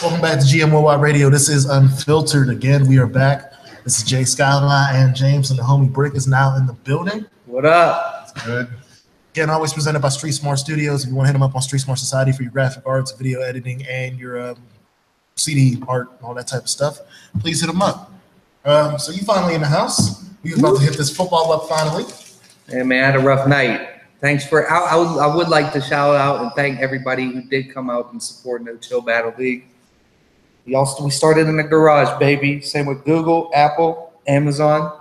Welcome back to GMOY Radio. This is Unfiltered. Again, we are back. This is Jay Skyline and James, and the homie Brick is now in the building. What up? It's good. Again, always presented by Street Smart Studios. If you want to hit them up on Street Smart Society for your graphic arts, video editing, and your CD art, and all that type of stuff, please hit them up. So you finally in the house. We about to hit this football up finally. Hey man, I had a rough night. Thanks for. I would like to shout out and thank everybody who did come out and support No Chill Battle League. We started in the garage, baby. Same with Google, Apple, Amazon.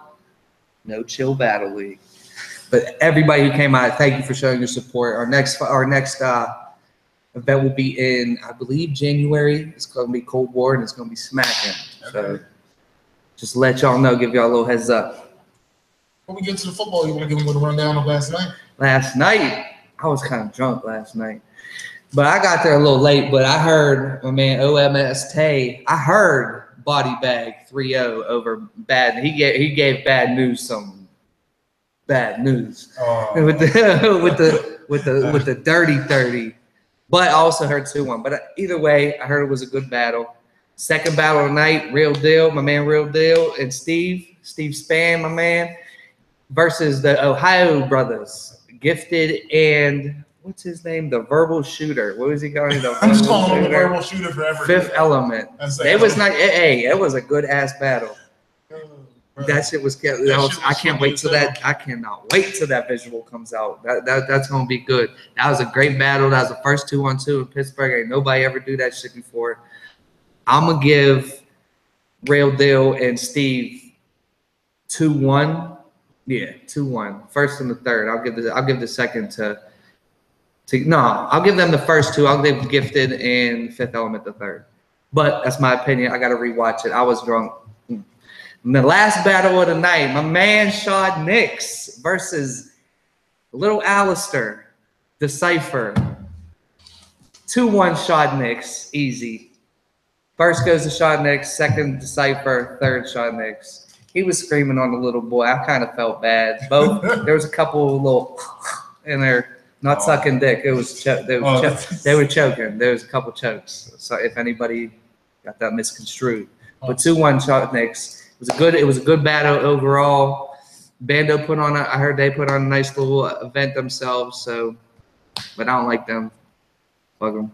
No Chill Battle League. But everybody who came out, thank you for showing your support. Our next event will be in, I believe, January. It's going to be Cold War and it's going to be smacking. Okay. So just let y'all know, give y'all a little heads up. When we get to the football, you want to give them a little rundown of last night? Last night, I was kind of drunk last night. But I got there a little late, but I heard my man OMS Tay, I heard body bag 3-0 over bad. He gave bad news some bad news. Oh. with the dirty 30. But I also heard 2-1. But either way, I heard it was a good battle. Second battle of the night, Real Deal, my man Real Deal, and Steve Spann, my man, versus the Ohio brothers, Gifted and what's his name? The Verbal Shooter. What was he calling? I'm just calling him the Verbal Shooter forever. Fifth Element. It was not. Hey, it was a good ass battle. That shit was. I can't wait till that. I cannot wait till that visual comes out. That's gonna be good. That was a great battle. That was the first 2-on-2 in Pittsburgh. Ain't nobody ever do that shit before. I'm gonna give Real Deal and Steve 2-1. Yeah, 2-1. First and the third. I'll give the second to. No, I'll give them the first two. I'll give Gifted and Fifth Element the third. But that's my opinion. I got to rewatch it. I was drunk. And the last battle of the night, my man Shad Nix versus Little Alistair, Decipher. 2-1 Shad Nix, easy. First goes to Shad Nix, second Decipher, third Shad Nix. He was screaming on the little boy. I kind of felt bad. Both there was a couple of little in there. Not sucking dick. It was they were choking. There was a couple chokes. So if anybody got that misconstrued, but 2-1 Shad Nix. It was a good battle overall. Bando I heard they put on a nice little event themselves. So, but I don't like them. Fuck them.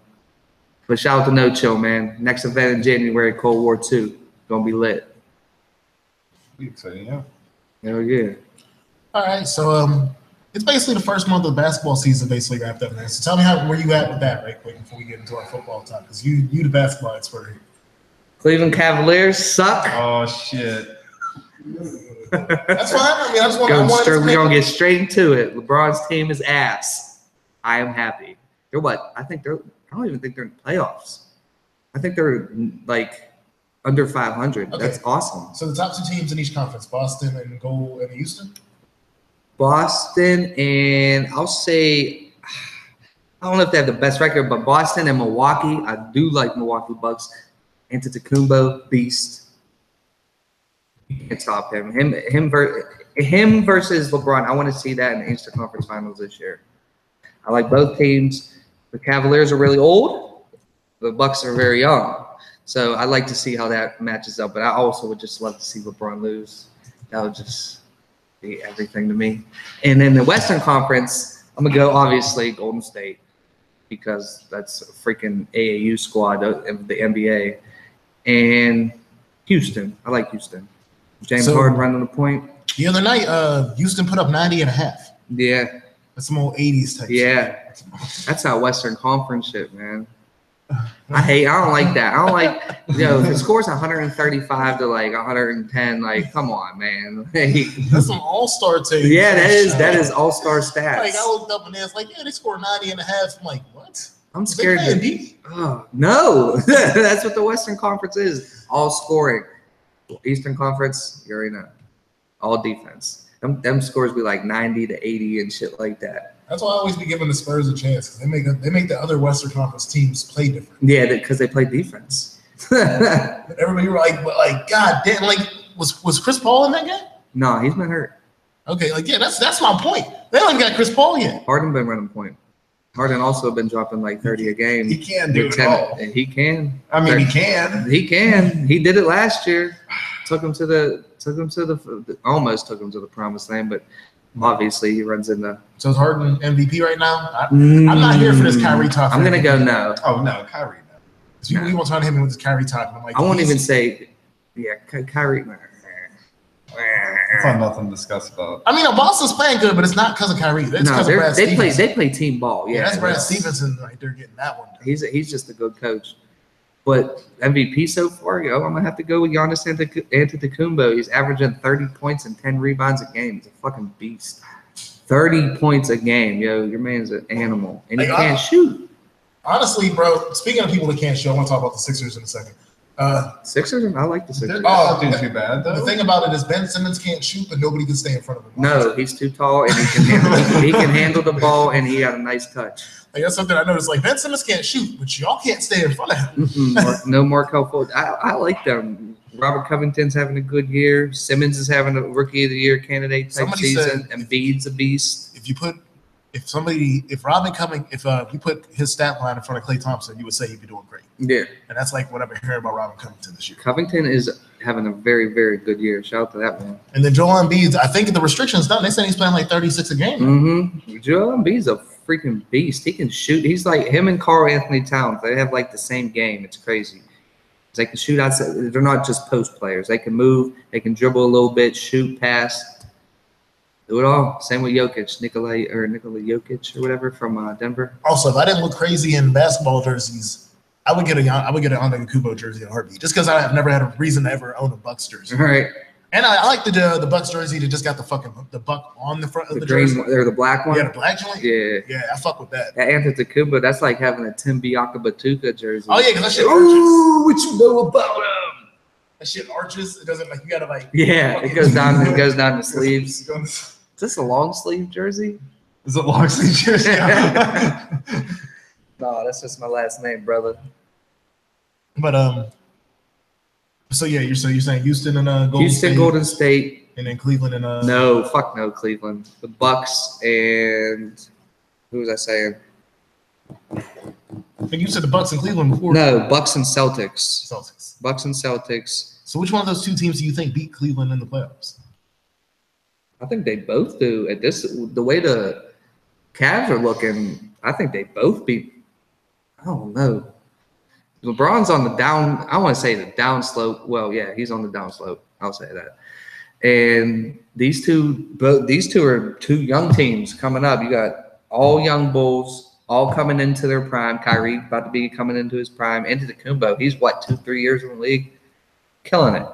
But shout out to No Chill, man. Next event in January, Cold War 2. Gonna be lit. Be exciting, yeah. Hell yeah. All right, so it's basically the first month of the basketball season basically wrapped up, man. So tell me where you at with that right quick before we get into our football talk, because you the basketball expert here. Cleveland Cavaliers suck. Oh shit. That's fine. I mean, I just want to. We're gonna get straight into it. LeBron's team is ass. I am happy. They're what? I don't even think they're in the playoffs. I think they're like under 500. Okay. That's awesome. So the top two teams in each conference, Boston and Houston? Boston and I'll say, I don't know if they have the best record, but Boston and Milwaukee. I do like Milwaukee Bucks. Antetokounmpo, beast. You can't stop him. Him versus LeBron. I want to see that in the Eastern Conference Finals this year. I like both teams. The Cavaliers are really old. The Bucks are very young. So I'd like to see how that matches up. But I also would just love to see LeBron lose. That would just be everything to me. And in the Western Conference, I'm going to go, obviously, Golden State. Because that's a freaking AAU squad of the NBA. And Houston. I like Houston. James Harden running the point. The other night, Houston put up 90.5. Yeah. That's some old 80s type shit. That's how Western Conference shit, man. I don't like that. I don't like, if it scores 135 to like 110, like, come on, man. That's some all-star team. Yeah, that is all-star stats. Like, I looked up and it's like, yeah, they scored 90.5. I'm like, what? I'm scared. No, that's what the Western Conference is. All scoring. Eastern Conference, you already know. All defense. Them scores be like 90 to 80 and shit like that. That's why I always be giving the Spurs a chance. They make the other Western Conference teams play different. Yeah, because they play defense. Everybody were like, God damn, like, was Chris Paul in that game? No, he's been hurt. Okay, like, yeah, that's my point. They don't even got Chris Paul yet. Harden been running point. Harden also been dropping like 30 a game. He can do it all. And he can. I mean, he can. He can. He did it last year. Almost took him to the promised land, but obviously he runs into. So is Harden MVP right now? I'm not here for this Kyrie talk. I'm gonna go no. Oh no, Kyrie no. So you won't try to hit me with this Kyrie talk. I'm like, I won't even say, Kyrie. It's not nothing to discuss about. I mean, Boston's playing good, but it's not because of Kyrie. It's because of Brad Stevens. They play team ball. Yeah, that's Brad Stevenson right there getting that one done. He's just a good coach. But MVP so far, I'm gonna have to go with Giannis Antetokounmpo. He's averaging 30 points and 10 rebounds a game. He's a fucking beast. 30 points a game, your man's an animal, and he can't shoot. Honestly, bro. Speaking of people that can't shoot, I want to talk about the Sixers in a second. Sixers, I like the Sixers. Not doing too bad though. The thing about it is Ben Simmons can't shoot, but nobody can stay in front of him. No, he's too tall, and he can handle the ball, and he got a nice touch. Like that's something I noticed. Like Ben Simmons can't shoot, but y'all can't stay in front of him. No Markel Fultz. I like them. Robert Covington's having a good year. Simmons is having a Rookie of the Year candidate type season. Embiid's a beast. If we put his stat line in front of Klay Thompson, you would say he'd be doing great. Yeah. And that's like what I've been hearing about Robert Covington this year. Covington is having a very, very good year. Shout out to that man. And then Joel Embiid, I think the restrictions done. They said he's playing like 36 a game. Mm-hmm. Joel Embiid's a freaking beast. He can shoot. He's like him and Karl Anthony Towns. They have like the same game. It's crazy. They can shoot outside. They're not just post players. They can move. They can dribble a little bit, shoot, pass. Do it all. Same with Jokic, Nikola Jokic or whatever from Denver. Also, if I didn't look crazy in basketball jerseys, I would get an Antetokounmpo jersey in a heartbit, just because I've never had a reason to ever own a Bucks jersey. All right. And I like the Bucks jersey that just got the buck on the front of the jersey. Or the black one. Yeah, the black joint. Yeah, I fuck with that. That Antetokounmpo, that's like having a Tim Batuka jersey. Oh yeah, because that shit arches. Ooh, what you know about him? That shit arches. It doesn't like you gotta like. Yeah, it goes down. It goes down the sleeves. Is this a long sleeve jersey? Is it long sleeve jersey? No, that's just my last name, brother. But so yeah, you're saying Houston and Golden State, and then Cleveland and no, fuck no, Cleveland. The Bucks and who was I saying? I think you said the Bucks and Cleveland before. No, Bucks and Celtics. Bucks and Celtics. So which one of those two teams do you think beat Cleveland in the playoffs? I think they both do. At the way the Cavs are looking, I think they both beat. I don't know. LeBron's on the down. I want to say the down slope. Well, yeah, he's on the down slope. I'll say that. And these two are two young teams coming up. You got all young Bulls, all coming into their prime. Kyrie about to be coming into his prime. Antetokounmpo, he's 2-3 years in the league, killing it.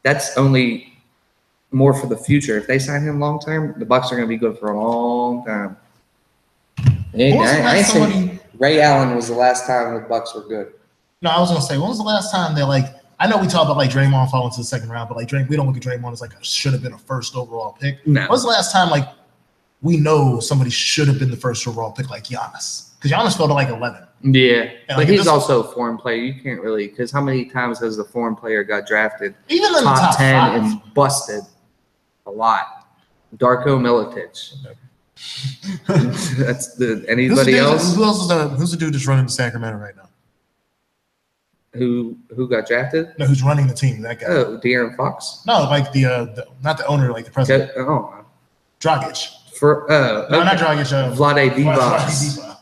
That's only more for the future. If they sign him long term, the Bucks are going to be good for a long time. Ray Allen was the last time the Bucks were good. No, I was gonna say, when was the last time they I know we talk about Draymond falling to the second round, but we don't look at Draymond as should have been a first overall pick. No. When was the last time we know somebody should have been the first overall pick like Giannis? Because Giannis fell to 11. Yeah, but he's also a foreign player. You can't really, because how many times has the foreign player got drafted even in top the 10 5? And busted a lot? Darko Milicic. That's anybody else? Who else is who's the dude that's running the Sacramento right now? Who got drafted? No, who's running the team? That guy. Oh, De'Aaron Fox. No, the not the owner, the president. Dragic. No, not Dragic. Vlade Divac.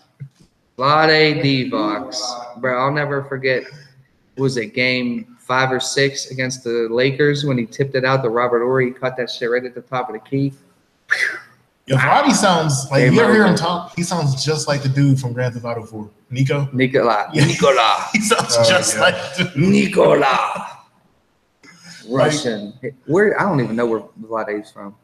Vlade Divac. Bro, I'll never forget. Was it game 5 or 6 against the Lakers when he tipped it out to Robert Horry? He caught that shit right at the top of the key. Yo, Vlade sounds you ever hear him talk? He sounds just like the dude from Grand Theft Auto 4. Nico. Yeah. Nicola. He sounds just like the dude. Nicola. Russian. I don't even know where Vlade's from.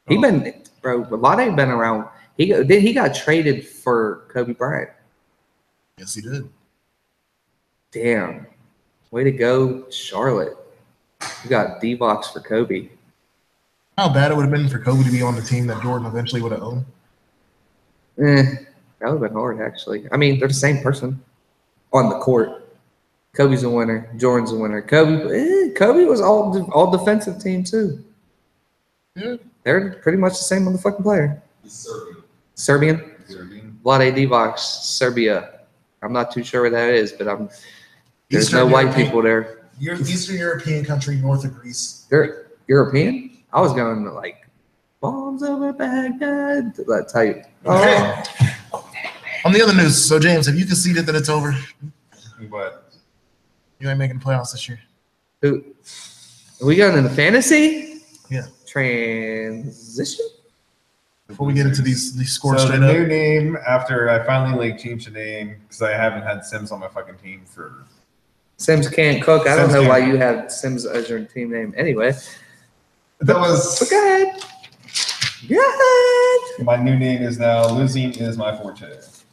Vlade been around. He got traded for Kobe Bryant. Yes, he did. Damn. Way to go, Charlotte. You got Divac for Kobe. How bad it would have been for Kobe to be on the team that Jordan eventually would have owned? That would have been hard, actually. I mean, they're the same person on the court. Kobe's a winner. Jordan's a winner. Kobe was all defensive team, too. Yeah. They're pretty much the same motherfucking player. Serbian. Vlade Divac, Serbia. I'm not too sure where that is, but there's Eastern no white European- people there. Eastern European country north of Greece. They're European? I was going to like bombs over Baghdad. That type. Okay. On the other news, so James, have you conceded that it's over? What? You ain't making the playoffs this year. Who? Are we going into fantasy? Yeah. Transition? Before we get into these scores So straight the up. new name, after I finally changed the name, because I haven't had Sims on my fucking team for. Sims can't cook. I don't Sims know why can't. you have Sims as your team name anyway. That was. But go ahead. Go ahead. My new name is now Losing is my forte.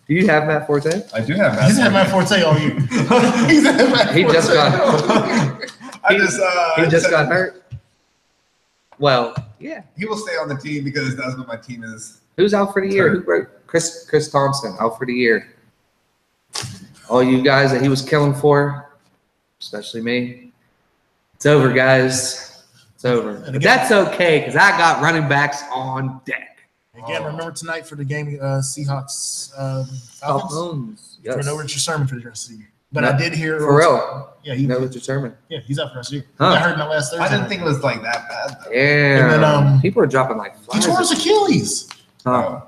Do you have Matt Forte? I do have Matt. He's had Matt Forte all year. He's had Matt He just Forte. got. He just got hurt. Well, yeah. He will stay on the team because that's what my team is. Who's out for the year? Who broke? Chris Thompson out for the year. All you guys that he was killing for, especially me. It's over, guys. It's over. But that's okay because I got running backs on deck. Again, remember tonight for the game Seahawks Falcons? Falcons. Yes. No Richard Sherman for the rest of the year. But No, I did hear for real. Yeah, No Richard Sherman. Yeah, he's out for the rest of the year. Huh. I heard that last Thursday. I didn't think it was like that bad. Though. Yeah. And then, people are dropping like he flies. tore his Achilles. Huh.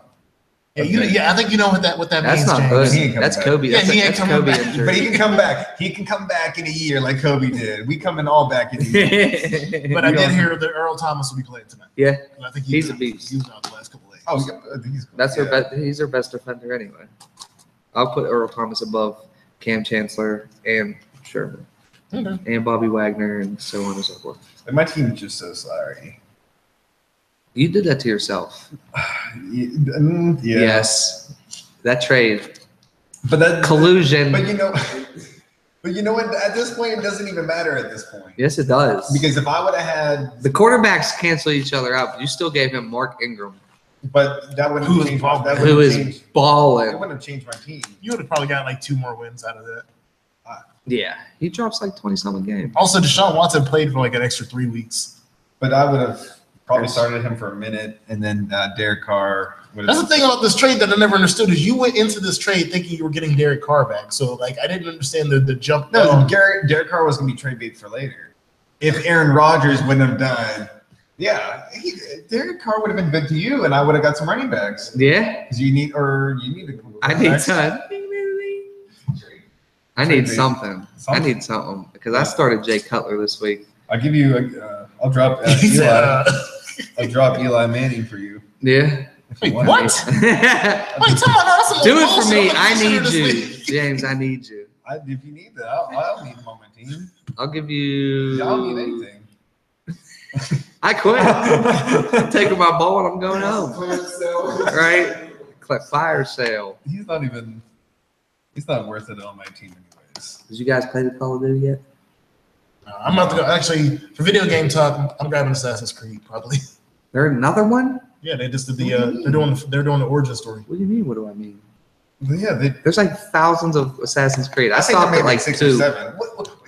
Yeah, I think you know what that That's means, not James. He ain't good. coming That's back. Kobe. Yeah, That's, he ain't that's coming Kobe back. injury. But he can come back. He can come back in a year like Kobe did. We coming all back in a year. But I did hear that Earl Thomas will be playing tonight. Yeah, And I think he's a beast. He was out the last couple of days. Oh, yeah, he's that's he's their best defender anyway. I'll put Earl Thomas above Cam Chancellor and Sherman Okay. and Bobby Wagner and so on and so forth. And my team is just so sorry. You did that to yourself. Yeah. Yes, that trade But that collusion. But you know what? At this point, it doesn't even matter. At this point, Yes, it does. because if I would have had, The quarterbacks cancel each other out, but you still gave him Mark Ingram, but that wouldn't Who have is changed. Bob- That who wouldn't is change. It balling. wouldn't have changed my team. You would have probably got like 2 more wins out of that. Yeah, he drops like 20-something games. Also, Deshaun Watson played for like an extra 3 weeks. But I would have probably started him for a minute, and then Derek Carr would have. That's the thing about this trade that I never understood is you went into this trade thinking you were getting Derek Carr back. So like I didn't understand the jump. No, Derek Carr was going to be trade bait for later. If Aaron Rodgers wouldn't have done, Derek Carr would have been good to you, and I would have got some running backs. Yeah, Because you need to. I need some. I need something. I Something. need something because I started Jay Cutler this week. I'll give you. I'll drop He Eli. said, I'll drop Eli Manning for you. Yeah. if you Wait, want. what? Do Wait, tell me, that's some it for bullshit. me. I'm I considering need this you, thing. James. I need you. If you need that, I'll need him on my team. I'll give you. I don't need anything. I quit. I'm taking my ball and I'm going home. Right? Fire sale. He's not even. He's not worth it on my team, anyways. Did you guys play the Call of Duty yet? I'm about to go. Actually, for video game talk, I'm grabbing Assassin's Creed probably. There another one? Yeah, they just did the. They're doing the origin story. What do you mean? What do I mean? But yeah, they. There's like thousands of Assassin's Creed. I think stopped they at made like 6 2. or 7.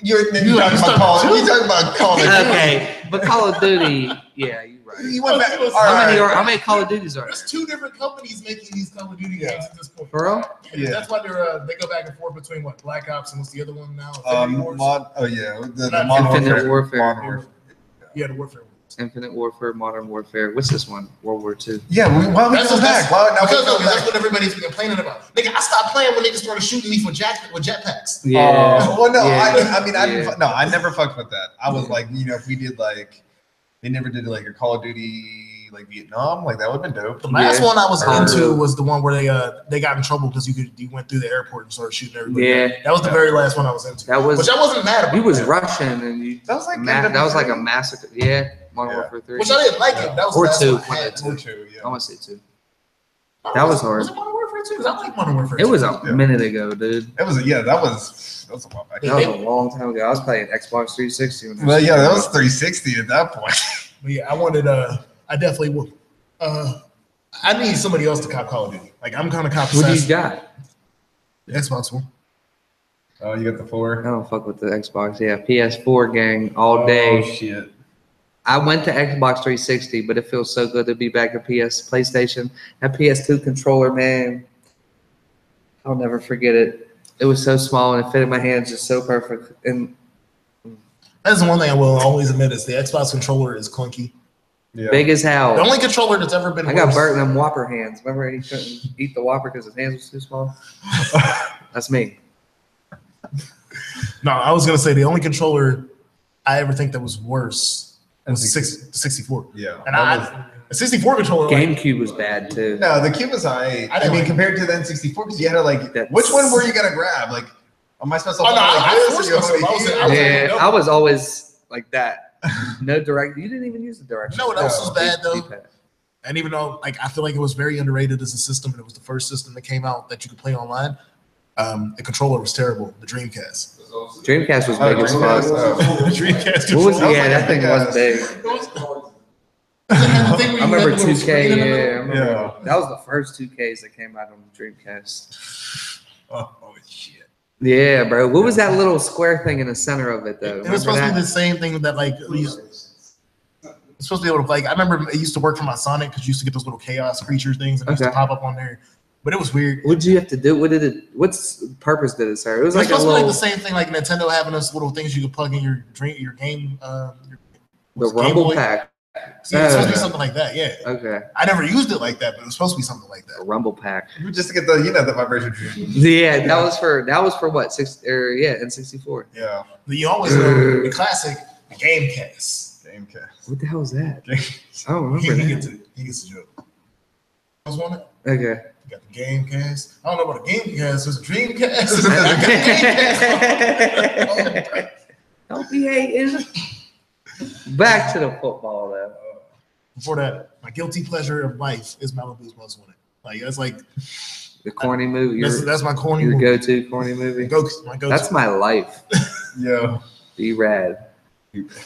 You're You talking stopped about Call. at 2? You're talking about Call of Duty. Okay, but Call of Duty, yeah, you're right. You went back. How many Call of Duties are there? There's 2 different companies making these Call of Duty games at this point. For real? Yeah. That's why they go back and forth between what Black Ops and what's the other one now? Infinity Wars? The Infinite Warfare. Modern Warfare. Yeah, the Warfare. Infinite Warfare, Modern Warfare. What's this one? World War II. Yeah, why we go back? That's what everybody's been complaining about. Nigga, I stopped playing when niggas started shooting me with jetpacks. Yeah. Well, no, Yeah. I never fucked with that. I was like, if we did like, they never did like a Call of Duty like Vietnam, like that would have been dope. The last Yeah. one I was into was the one where they got in trouble because you went through the airport and started shooting everybody. Yeah. That was the very last one I was into. That was. Which I wasn't mad about. You was Russian and you. That was like That was like a massacre. Yeah. Modern Yeah. Warfare 3. Which I didn't like it. That was Or the last 2. one I had. Or 2, yeah. I want to say 2. That was hard. Was it Modern Warfare 2? 'Cause I like Modern Warfare 2. It was a minute ago, dude. That was a while back. That was a long time ago. I was playing Xbox 360. When Well, yeah, that was 360 at that point. But yeah, I wanted I definitely would. I need somebody else to cop Call of Duty. Like I'm kind of cop What do you Assassin. got? The Xbox One. Oh, you got the 4? I don't fuck with the Xbox. Yeah, PS4 gang all day. Oh, shit. I went to Xbox 360, but it feels so good to be back to PlayStation. That PS2 controller, man. I'll never forget it. It was so small and it fit in my hands just so perfect. And that's the one thing I will always admit is the Xbox controller is clunky. Yeah. Big as hell. The only controller that's ever been. I got burnt in them Whopper hands. Remember he couldn't eat the Whopper because his hands were too small? That's me. No, I was gonna say the only controller I ever think that was worse was 64. Yeah. And a 64 controller. GameCube was bad too. No, the Cube was I mean, compared to the N64, because you had to like, which one were you gonna grab? Like, am I supposed to? I was always like that. No direct. You didn't even use the direction. You know what else was bad though? And even though like I feel like it was very underrated as a system, and it was the first system that came out that you could play online. The controller was terrible. The Dreamcast. Dreamcast was big as fuck. Dreamcast. That thing was big. I remember 2K. Yeah, that was the first 2Ks that came out on the Dreamcast. Oh shit. Yeah, bro. What was that little square thing in the center of it, though? It was supposed to be the same thing that like it's supposed to be able to like. I remember it used to work for my Sonic because you used to get those little chaos creature things and it used to pop up on there. But it was weird. What did you have to do? What did it? What's purpose did it serve? It was like supposed to be like the same thing, like Nintendo having those little things you could plug in your game. The Rumble Pack. Yeah, it's supposed to be something like that. Yeah. Okay. I never used it like that, but it was supposed to be something like that. A Rumble Pack. Just to get the the vibration. Yeah, that was for what N64. Yeah. But you always know the classic Gamecast. What the hell is that? I don't remember that. He gets the joke. I was on it. Okay. You got the Gamecast. I don't know about a Gamecast. There's a Dreamcast. Don't be hating. Back to the football, though. Before that, my guilty pleasure of life is Malibu's Most Wanted. Like that's like the corny movie. That's my corny. Your go-to corny movie. My go-to. That's my life. Yeah. Be rad.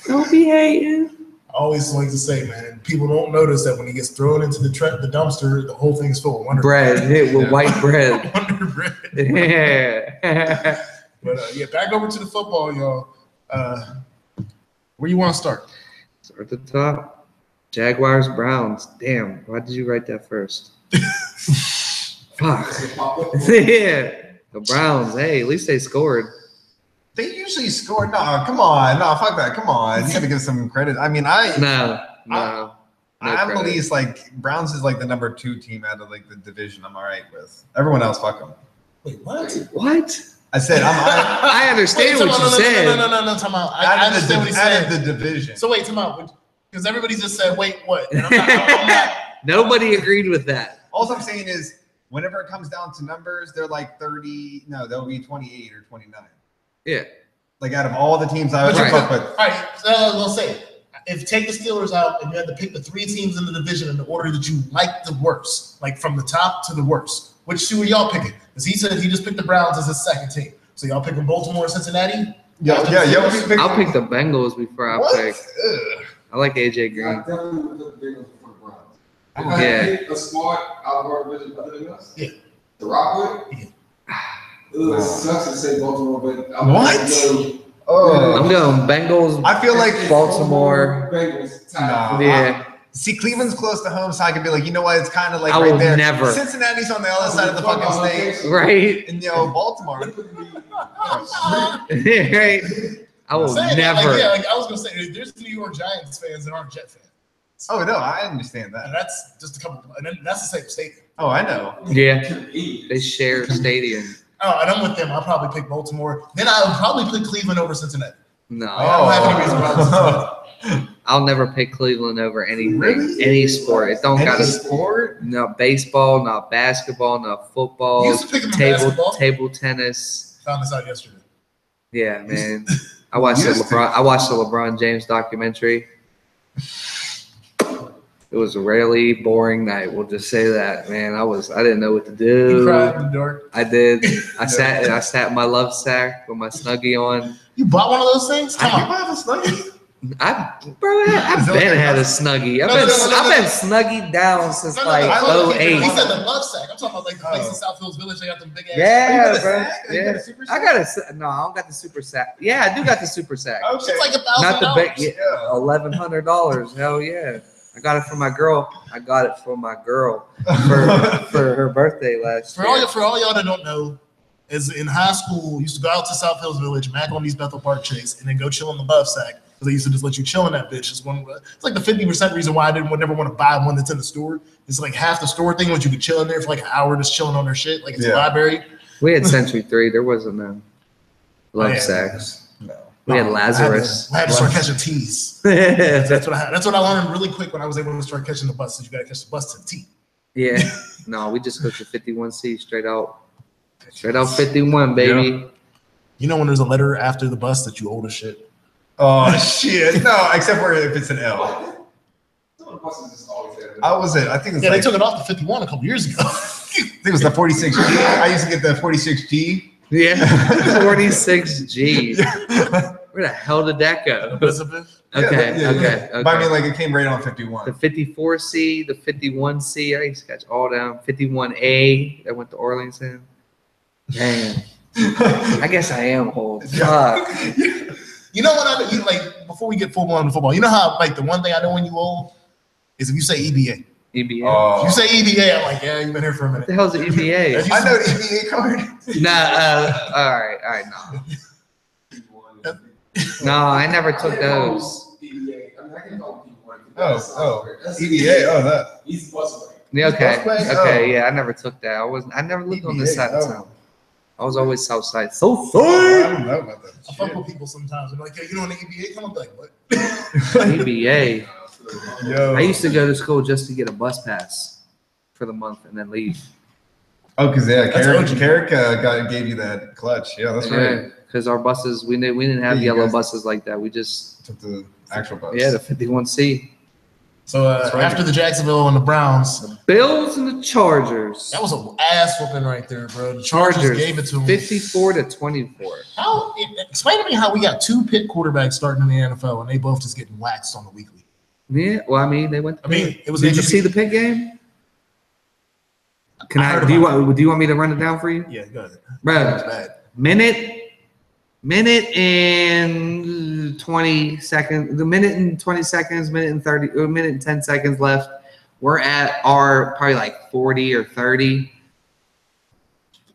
Don't be hating. I always like to say, man, people don't notice that when he gets thrown into the dumpster, the whole thing's full of Wonder bread. Hit with white bread. Wonder bread. Yeah. But back over to the football, y'all. Where you want to start? Start at the top. Jaguars, Browns. Damn, why did you write that first? Fuck. Yeah. The Browns. Hey, at least they scored. They usually score. No, come on. No, fuck that. Come on. You got to give some credit. I mean, I'm at least like Browns is like the number 2 team out of like the division. I'm all right with. Everyone else, fuck them. Wait, what? What? I said I understand what you said. No. Time out. I understand what he said. Out of the division. So wait, time out. Because everybody just said, wait, what? And I'm not. Nobody agreed with that. All I'm saying is, whenever it comes down to numbers, they're like 30. No, they'll be 28 or 29. Yeah. Like out of all the teams I would fuck with. All right. So we'll say, if you take the Steelers out and you had to pick the 3 teams in the division in the order that you like the worst, like from the top to the worst, which 2 are y'all picking? Because he said he just picked the Browns as his second team. So y'all picking Baltimore and Cincinnati? Yeah. I'll pick the Bengals before I pick. I like AJ Green. I definitely would put the Bengals before the Browns. Yeah. A smart out of our division other than us. Yeah. The rock with. Yeah. It sucks to say Baltimore, but I'm I'm going Bengals. I feel like Baltimore. Bengals. Yeah. See, Cleveland's close to home, so I could be like, you know what? It's kind of like I right will there. never. Cincinnati's on the other side of the fucking state, right? and Baltimore. Right. I will never. Like, I was gonna say, there's New York Giants fans that aren't Jet fans. Oh no, I understand that. And that's just a couple, and then that's the same stadium. Oh, I know. Yeah, they share a stadium. Oh, and I'm with them. I'll probably pick Baltimore. Then I would probably pick Cleveland over Cincinnati. No, I don't have any reason why. I'll never pick Cleveland over anything, any sport. It don't got a sport. Not baseball, not basketball, not football. You used to pick them in basketball? Table tennis. Found this out yesterday. Yeah, man. I watched the LeBron James documentary. It was a really boring night. We'll just say that, man. I didn't know what to do. You cried in the dark. I did. I sat in my love sack with my Snuggie on. You bought one of those things? Come on. You have a Snuggie? I've been had a Snuggie. I've been Snuggie down since like 08. He said the love sack. I'm talking about like the place in South Hills Village. They got them big ass. Yeah, bro. Yeah. I don't got the super sack. Yeah, I do got the super sack. Okay. It's like $1,000. Not the big. Yeah, $1,100. Hell yeah. I got it for my girl. For her birthday last year. For all y'all that don't know, is in high school, used to go out to South Hills Village, mac on these Bethel Park chicks, and then go chill in the buff sack. Because they used to just let you chill in that bitch. It's like the 50% reason why I would never want to buy one that's in the store. It's like half the store thing was you could chill in there for like an hour just chilling on their shit. Like it's a library. We had Century 3. There wasn't no love sacks. No. We had Lazarus. I had to start catching T's. That's what I learned really quick when I was able to start catching the bus. You got to catch the bus to the T. Yeah. No, we just hooked the 51C straight out. Straight out 51, baby. Yeah. You know when there's a letter after the bus that you owe the shit? Oh, shit. No, except for if it's an L. How was it? I think it's they took it off the 51 a couple years ago. I think it was the 46G. I used to get the 46G. Yeah, 46G. Where the hell did that go? Elizabeth? Okay. But I mean, like, it came right on 51. The 54C, the 51C, I used to catch all down. 51A, that went to Arlington. Damn. I guess I am old. Fuck. You know what I mean? Like, before we get full blown football, you know how, like, the one thing I know when you old is if you say EBA. EBA. If you say EBA, I'm like, yeah, you've been here for a minute. What the hell's an EBA? I know the EBA card. All right, no. No, I never took those. EBA. That. He's busting. Yeah, okay, yeah, I never took that. I never lived on this side of town. I was always south side. So I don't know about that. I fuck with people sometimes. I'm like, yeah, you know when the EBA come up, like, what? EBA. Yo. I used to go to school just to get a bus pass for the month and then leave. Oh, because Carrick gave you that clutch. Yeah, that's right. Because our buses, we didn't have yellow buses like that. We just took the actual bus. Yeah, the 51C. So after the Jacksonville and the Browns, the Bills and the Chargers. That was an ass whooping right there, bro. The Chargers gave it to them 54-24. Explain to me how we got two Pitt quarterbacks starting in the NFL and they both just getting waxed on the weekly. Yeah, well, I mean, they went. It was. Did you see the Pitt game? Do you want me to run it down for you? Yeah, go ahead. Bro, minute and 20 seconds. The minute and 20 seconds, minute and 10 seconds left. We're at our probably like 40 or 30.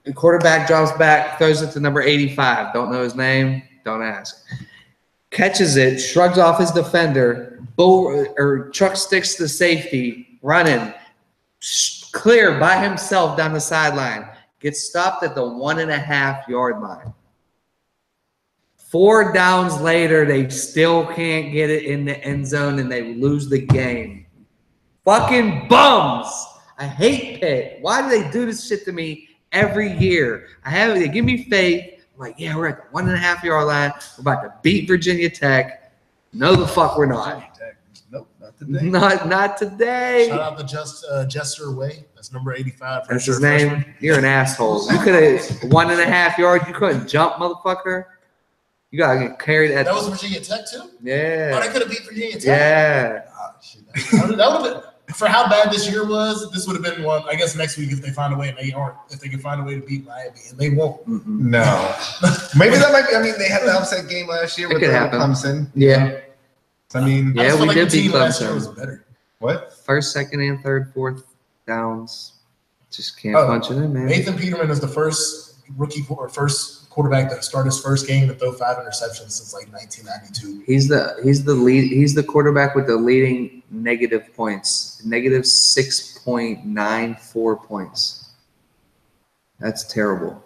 The quarterback drops back, throws it to number 85. Don't know his name. Don't ask. Catches it, shrugs off his defender, truck sticks to safety, running, clear by himself down the sideline. Gets stopped at the 1.5 yard line. 4 downs later, they still can't get it in the end zone and they lose the game. Fucking bums. I hate Pitt. Why do they do this shit to me every year? They give me faith. I'm like, yeah, we're at the 1.5 yard line. We're about to beat Virginia Tech. No, the fuck we're not. Nope, not today. Not today. Shout out to Jester Way. That's number 85. That's his name. Freshman. You're an asshole. You could have 1.5 yards. You couldn't jump, motherfucker. You gotta get carried at. That was Virginia Tech too. Yeah. Oh, they could have beat Virginia Tech. Yeah. Oh, shit. That would have been for how bad this year was. This would have been one. I guess next week if they find a way, and they aren't. If they can find a way to beat Miami, and they won't. No. Maybe that might be. I mean, they had the upset game last year with Clemson. Yeah. I mean, yeah, we did beat Clemson. Was better. What? First, second, and third, fourth downs. Just can't punch it in, man. Nathan Peterman is the first rookie or first quarterback that started his first game to throw 5 interceptions since like 1992. He's the quarterback with the leading negative points. Negative 6.94 points. That's terrible.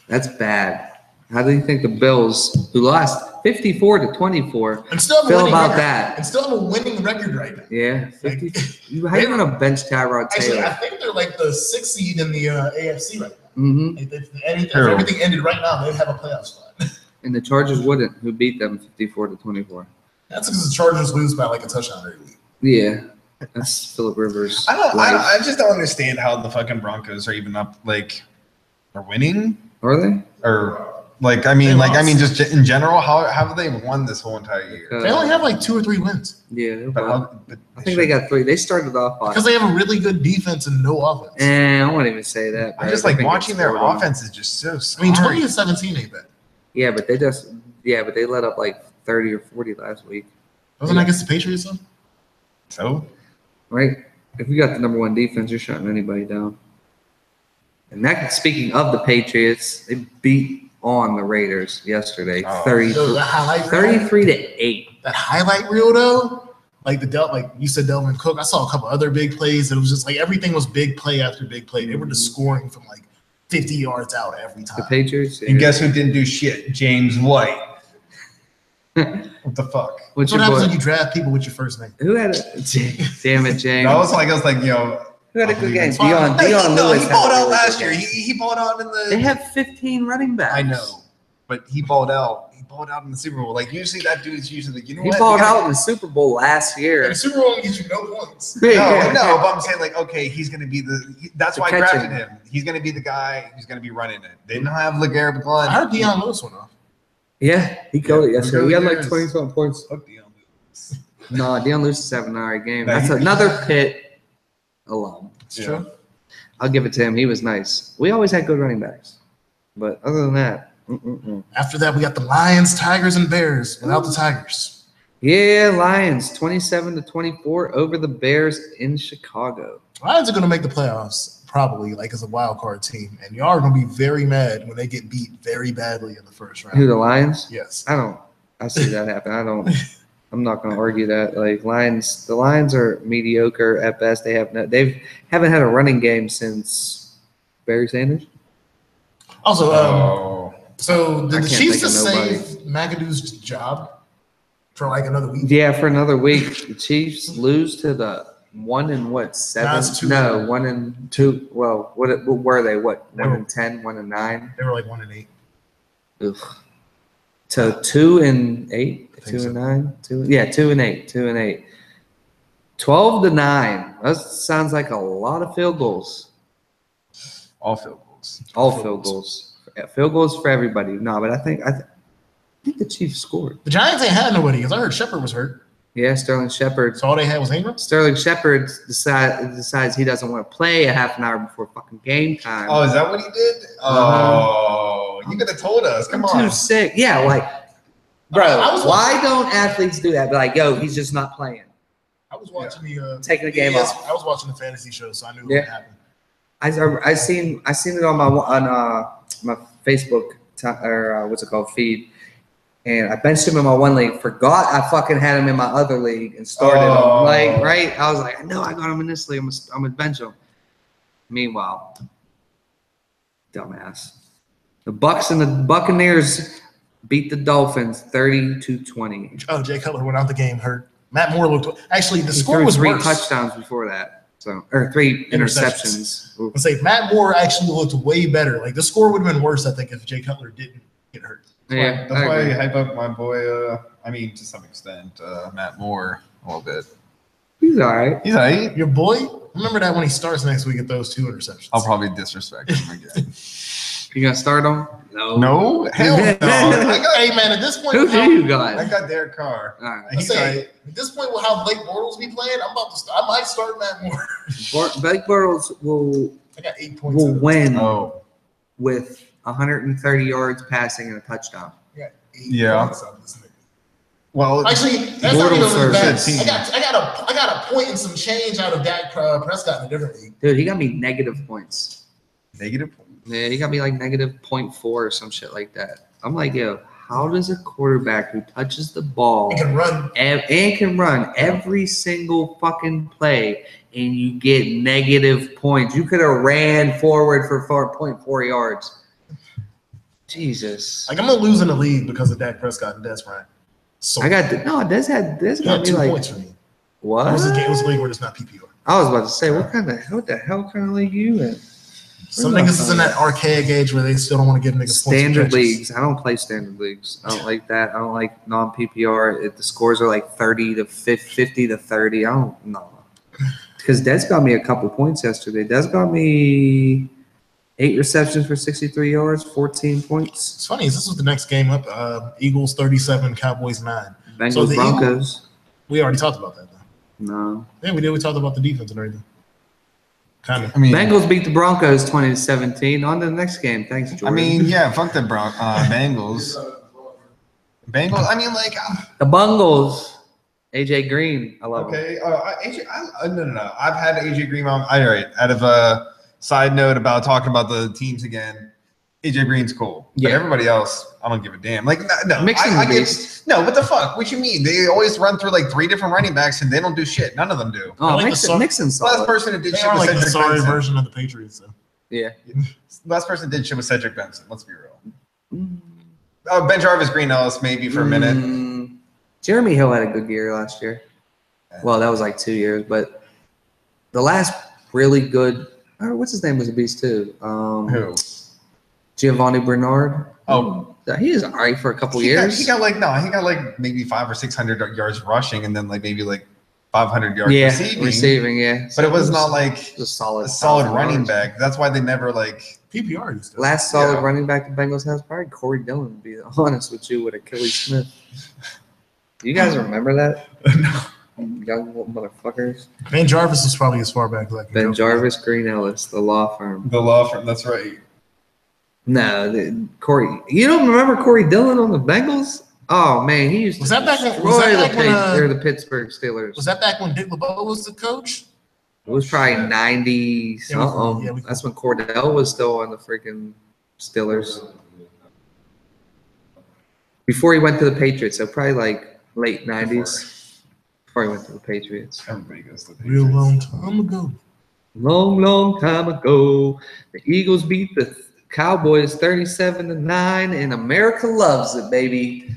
That's bad. How do you think the Bills, who lost 54-24, feel about that? And still have a winning record right now. Yeah. How you gonna bench Tyrod Taylor? Actually, I think they're like the 6th seed in the AFC right now. Mm-hmm. If everything ended right now, they'd have a playoff spot. And the Chargers wouldn't, who beat them 54-24. That's because the Chargers lose by like a touchdown every week. Yeah. That's Phillip Rivers. I just don't understand how the fucking Broncos are even up, like, are winning. Are they? Or just in general, how have they won this whole entire year? They only have like 2 or 3 wins. Yeah, I think they got 3. They started off because they have a really good defense and no offense. I won't even say that. I'm just like watching their offense is just so sorry. I mean, 20-17 ain't bad. Yeah, but they let up like 30 or 40 last week. Wasn't that against the Patriots though? So right? If you got the number one defense, you're shutting anybody down. And that, speaking of the Patriots, they beat on the Raiders yesterday, 33 to 8. That highlight reel though, like you said, Delvin Cook. I saw a couple other big plays. It was just like everything was big play after big play. They were just scoring from like 50 yards out every time. The Patriots. And guess who didn't do shit? James White. What the fuck? What happens when you draft people with your first name? Who had a damn it, James? I was like, yo. Who had a good game? Dion Lewis. He balled out last year. He balled out in the. They have 15 running backs. I know, but he balled out. He balled out in the Super Bowl. Like usually, that dude's usually he balled out in the Super Bowl last year. And the Super Bowl gives you no points. No, but I'm saying like, okay, he's gonna be that's why I drafted him. He's gonna be the guy who's gonna be running it. They didn't have LeGarrette Blount. I heard Dion Lewis went off. Yeah, he killed it yesterday. He had like 20-something points. Fuck Dion Lewis. No, Dion Lewis is having an alright game. That's another Pitt alum. It's true. I'll give it to him. He was nice. We always had good running backs, but other than that, After that, we got the Lions, Tigers, and Bears. Without the Tigers. Yeah, Lions 27-24 over the Bears in Chicago. Lions are going to make the playoffs probably, like as a wild card team, and y'all are going to be very mad when they get beat very badly in the first round. Who, the Lions? Yes. I see that happen. I'm not going to argue that. Like the Lions are mediocre at best. They haven't had a running game since Barry Sanders. Also, so did the Chiefs just save McAdoo's job for like another week? Yeah, for another week. The Chiefs lose to the 1-7? No, 1-2. Well, what were they? What, 1-10, 1-9? They were like 1-8. Ugh. So 2-8. 2-9, 2-8. 12-9. That sounds like a lot of field goals. All field goals. Field goals. Yeah, field goals for everybody. No, but I think the Chiefs scored. The Giants ain't had nobody because I heard Shepard was hurt. Yeah, Sterling Shepard. So all they had was Ingram? Sterling Shepard decides he doesn't want to play a half an hour before fucking game time. Oh, is that what he did? Oh, you could have told us. Come on. Too sick. Yeah, like. Bro, why don't athletes do that? Be like, yo, he's just not playing. I was watching taking the game off. I was watching the fantasy show, so I knew what would happen. I seen it on my Facebook feed, and I benched him in my one league. Forgot I fucking had him in my other league and started him. Like right, I was like, no, I got him in this league. I'm gonna bench him. Meanwhile, dumbass. The Bucks and the Buccaneers beat the Dolphins 30-20. Oh, Jay Cutler went out the game hurt. Matt Moore looked – actually, the score was three worse. Touchdowns before that. Or 3 interceptions. Let's say Matt Moore actually looked way better. Like, the score would have been worse, I think, if Jay Cutler didn't get hurt. That's why I hype up my boy, to some extent, Matt Moore a little bit. He's all right. He's all right. Your boy? Remember that when he starts next week at those 2 interceptions. I'll probably disrespect him again. You gonna start him? No, hell no. Hey man, at this point, who do you got? I got Derek Carr. All right. At this point, with how Blake Bortles be playing, I might start Matt Moore. Blake Bortles will. I got 8 points. Will win with 130 yards passing and a touchdown. I got 8 points out of this nigga. Well, actually, that's not even bad. I got a point and some change out of Dak Prescott in a different league. Dude, he got me negative points. Negative points? Yeah, he got me like negative 0.4 or some shit like that. I'm like, yo, how does a quarterback who touches the ball and can run every single fucking play and you get negative points? You could have ran forward for 4.4 yards. Jesus. Like, I'm gonna lose in the league because of Dak Prescott and Des Bryant. So Des got me 2 like points for me. What? It was a league where it's not PPR. I was about to say, what the hell kind of league you in? Some niggas is in that archaic age where they still don't want to give niggas standard leagues. I don't play standard leagues. I don't like that. I don't like non-PPR. If the scores are like 30 to 50 to 30, I don't know. Because Des got me a couple points yesterday. Des got me 8 receptions for 63 yards, 14 points. It's funny. This was the next game up. Eagles 37, Cowboys 9. Bengals, so Broncos. We already talked about that, though. No. Yeah, we did. We talked about the defense and everything. Kind of. Bengals beat the Broncos 20-17. On to the next game. Thanks, Jordan. Fuck the Bengals. Bengals. The Bungles. AJ Green, I love him. Okay, no. I've had AJ Green on. All right, out of a side note about talking about the teams again, AJ Green's cool. But everybody else, I don't give a damn. Like, no, no, what the fuck? What you mean? They always run through like 3 different running backs and they don't do shit. None of them do. Oh, Mixon's solid. Last person who did shit was Cedric the sorry Benson. version of the Patriots, though. Yeah. Last person did shit with Cedric Benson. Let's be real. Oh, Ben Jarvis, Green Ellis, maybe for a minute. Jeremy Hill had a good year last year. Well, that was like 2 years, but the last really good. What's his name was a beast too. Who? Giovanni Bernard. Oh, he was all right for a couple years. He got like maybe 500 or 600 yards rushing, and then like maybe like 500 yards receiving. Yeah. But it was not like a solid running back. That's why they never like PPR. Last solid running back the Bengals has probably Corey Dillon. To be honest with you, with Achilles Smith. You guys remember that? No. Young motherfuckers. Ben Jarvis was probably as far back as I can Ben Jarvis, Green Ellis, the law firm. The law firm, that's right. No, Corey. You don't remember Corey Dillon on the Bengals? Oh man, he used to destroy the Pittsburgh Steelers. Was that back when Dick LeBeau was the coach? It was probably 90 something. That's when Cordell was still on the freaking Steelers. Before he went to the Patriots, so probably like late 90s. Before he went to the Patriots. Everybody goes to the Patriots. Real long time ago. Long time ago. The Eagles beat the Cowboys 37-9, and America loves it, baby.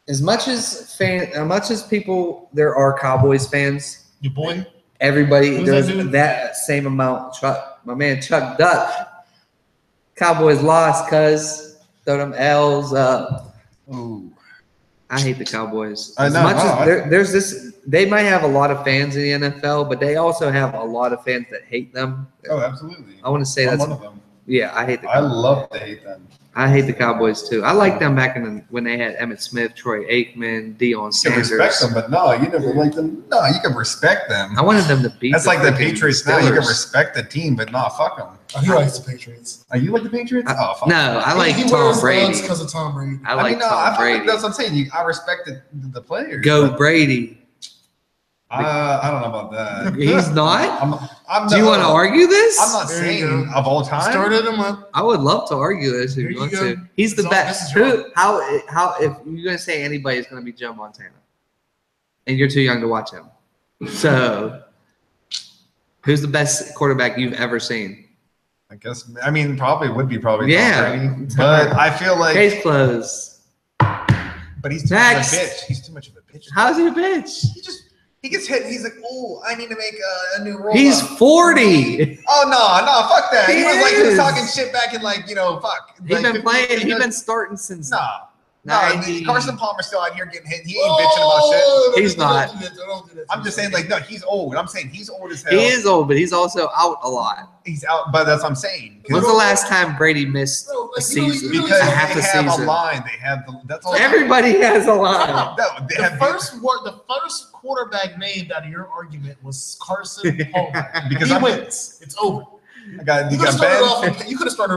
As much as people there are Cowboys fans, your boy, everybody there's that same amount. My man Chuck Duck. Cowboys lost, cuz throw them L's up. Ooh. I hate the Cowboys. There's this, they might have a lot of fans in the NFL, but they also have a lot of fans that hate them. Oh, absolutely. I want to say that's one of them. Yeah, I hate the Cowboys. I love to hate them. I hate the Cowboys too. I like them back when they had Emmitt Smith, Troy Aikman, Deion Sanders. You can respect them, but no, you never liked them. No, you can respect them. I wanted them to beat. That's like the Patriots now. You can respect the team, but no, fuck them. Oh, he likes the Patriots. Are you like the Patriots? No, I like Tom Brady because of Tom Brady. I like Tom Brady. That's what I'm saying. I respect the players. Go Brady. I don't know about that. He's not. Do you want to argue this? I'm not saying of all time. Started him up. I would love to argue this if you want to. He's the best. How if you're gonna say anybody is gonna be Joe Montana, and you're too young to watch him, so who's the best quarterback you've ever seen? I guess. I mean, probably Tom Brady. But I feel like case closed. But he's too much of a bitch. He's too much of a bitch. How's he a bitch? He gets hit. And he's like, "Oh, I need to make a new roll." He's 40. Oh no, fuck that. He was talking shit back in fuck. He's been playing. He's been starting since. No, Carson Palmer's still out here getting hit. He ain't bitching about shit. He's not. I'm just saying, no, he's old. I'm saying he's old as hell. He is old, but he's also out a lot. He's out, but that's what I'm saying. When's the last time Brady missed a season? Because they have a line. They have that's all. Everybody has a line. No, the first quarterback named out of your argument was Carson Palmer. Because he wins. It's over. You could have started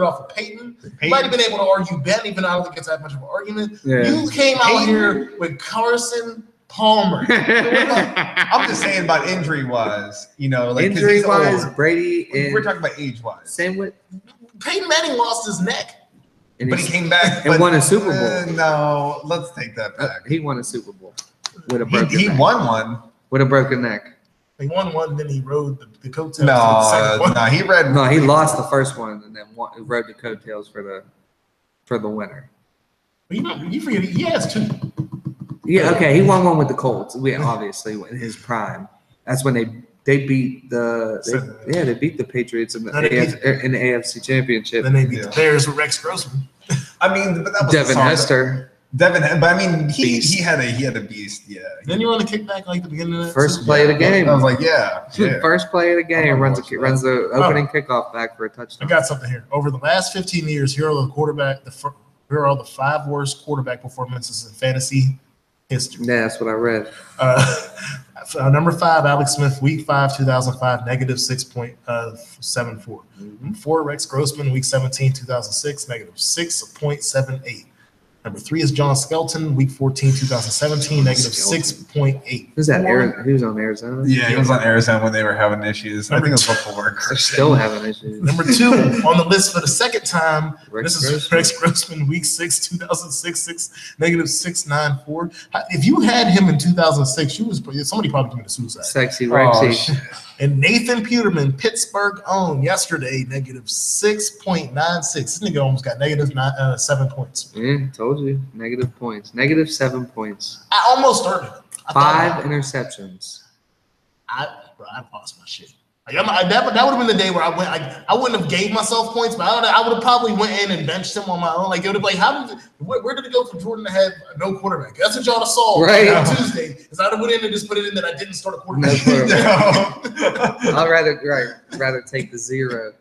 off with Peyton. You might have been able to argue Ben, even though I don't think it's that much of an argument. Yeah. You came out here with Carson Palmer. I'm just saying about injury-wise, injury-wise, Brady. We're talking about age-wise. Same with Peyton Manning lost his neck. But he came back and won a Super Bowl. No, let's take that back. He won a Super Bowl with a broken neck. He won one with a broken neck. He won one, then he rode the coattails. He lost the first one and then rode the coattails for the winner. You forget he has two. Yeah, okay, he won one with the Colts. Obviously in his prime. That's when they beat they beat the Patriots in the AFC Championship. Then they beat the Bears with Rex Grossman. I mean, but that was Devin Hester. But I mean, he had a beast, yeah. Then you want to kick back like the beginning of that first play of the game. I was like, yeah. First play of the game runs the opening kickoff back for a touchdown. I got something here. Over the last 15 years, here are the 5 worst quarterback performances in fantasy history. Yeah, that's what I read. Number 5, Alex Smith, Week 5, 2005, negative 6.74. 4, Rex Grossman, Week 17, 2006, negative 6.78. Number 3 is John Skelton, week 14, 2017, negative 6.8. Who's that? He was on Arizona? Yeah, he was on Arizona when they were having issues. I think it was before. They're still having issues. Number 2 on the list for the second time. This is Rex Grossman, week 6, 2006, negative 6.94. If you had him in 2006, somebody probably committed suicide. Sexy Rexy. And Nathan Peterman, Pittsburgh owned yesterday, negative 6.96. This nigga almost got negative 7 points. Yeah, told you. Negative points. Negative 7 points. I almost started him. 5 interceptions. I lost my shit. That would have been the day where I wouldn't have gave myself points, but I would have probably went in and benched him on my own. Like, it would have been like, where did it go for Jordan to have no quarterback? That's what y'all saw on Tuesday. Is I would have went in and just put it in that I didn't start a quarterback. I'd rather take the 0.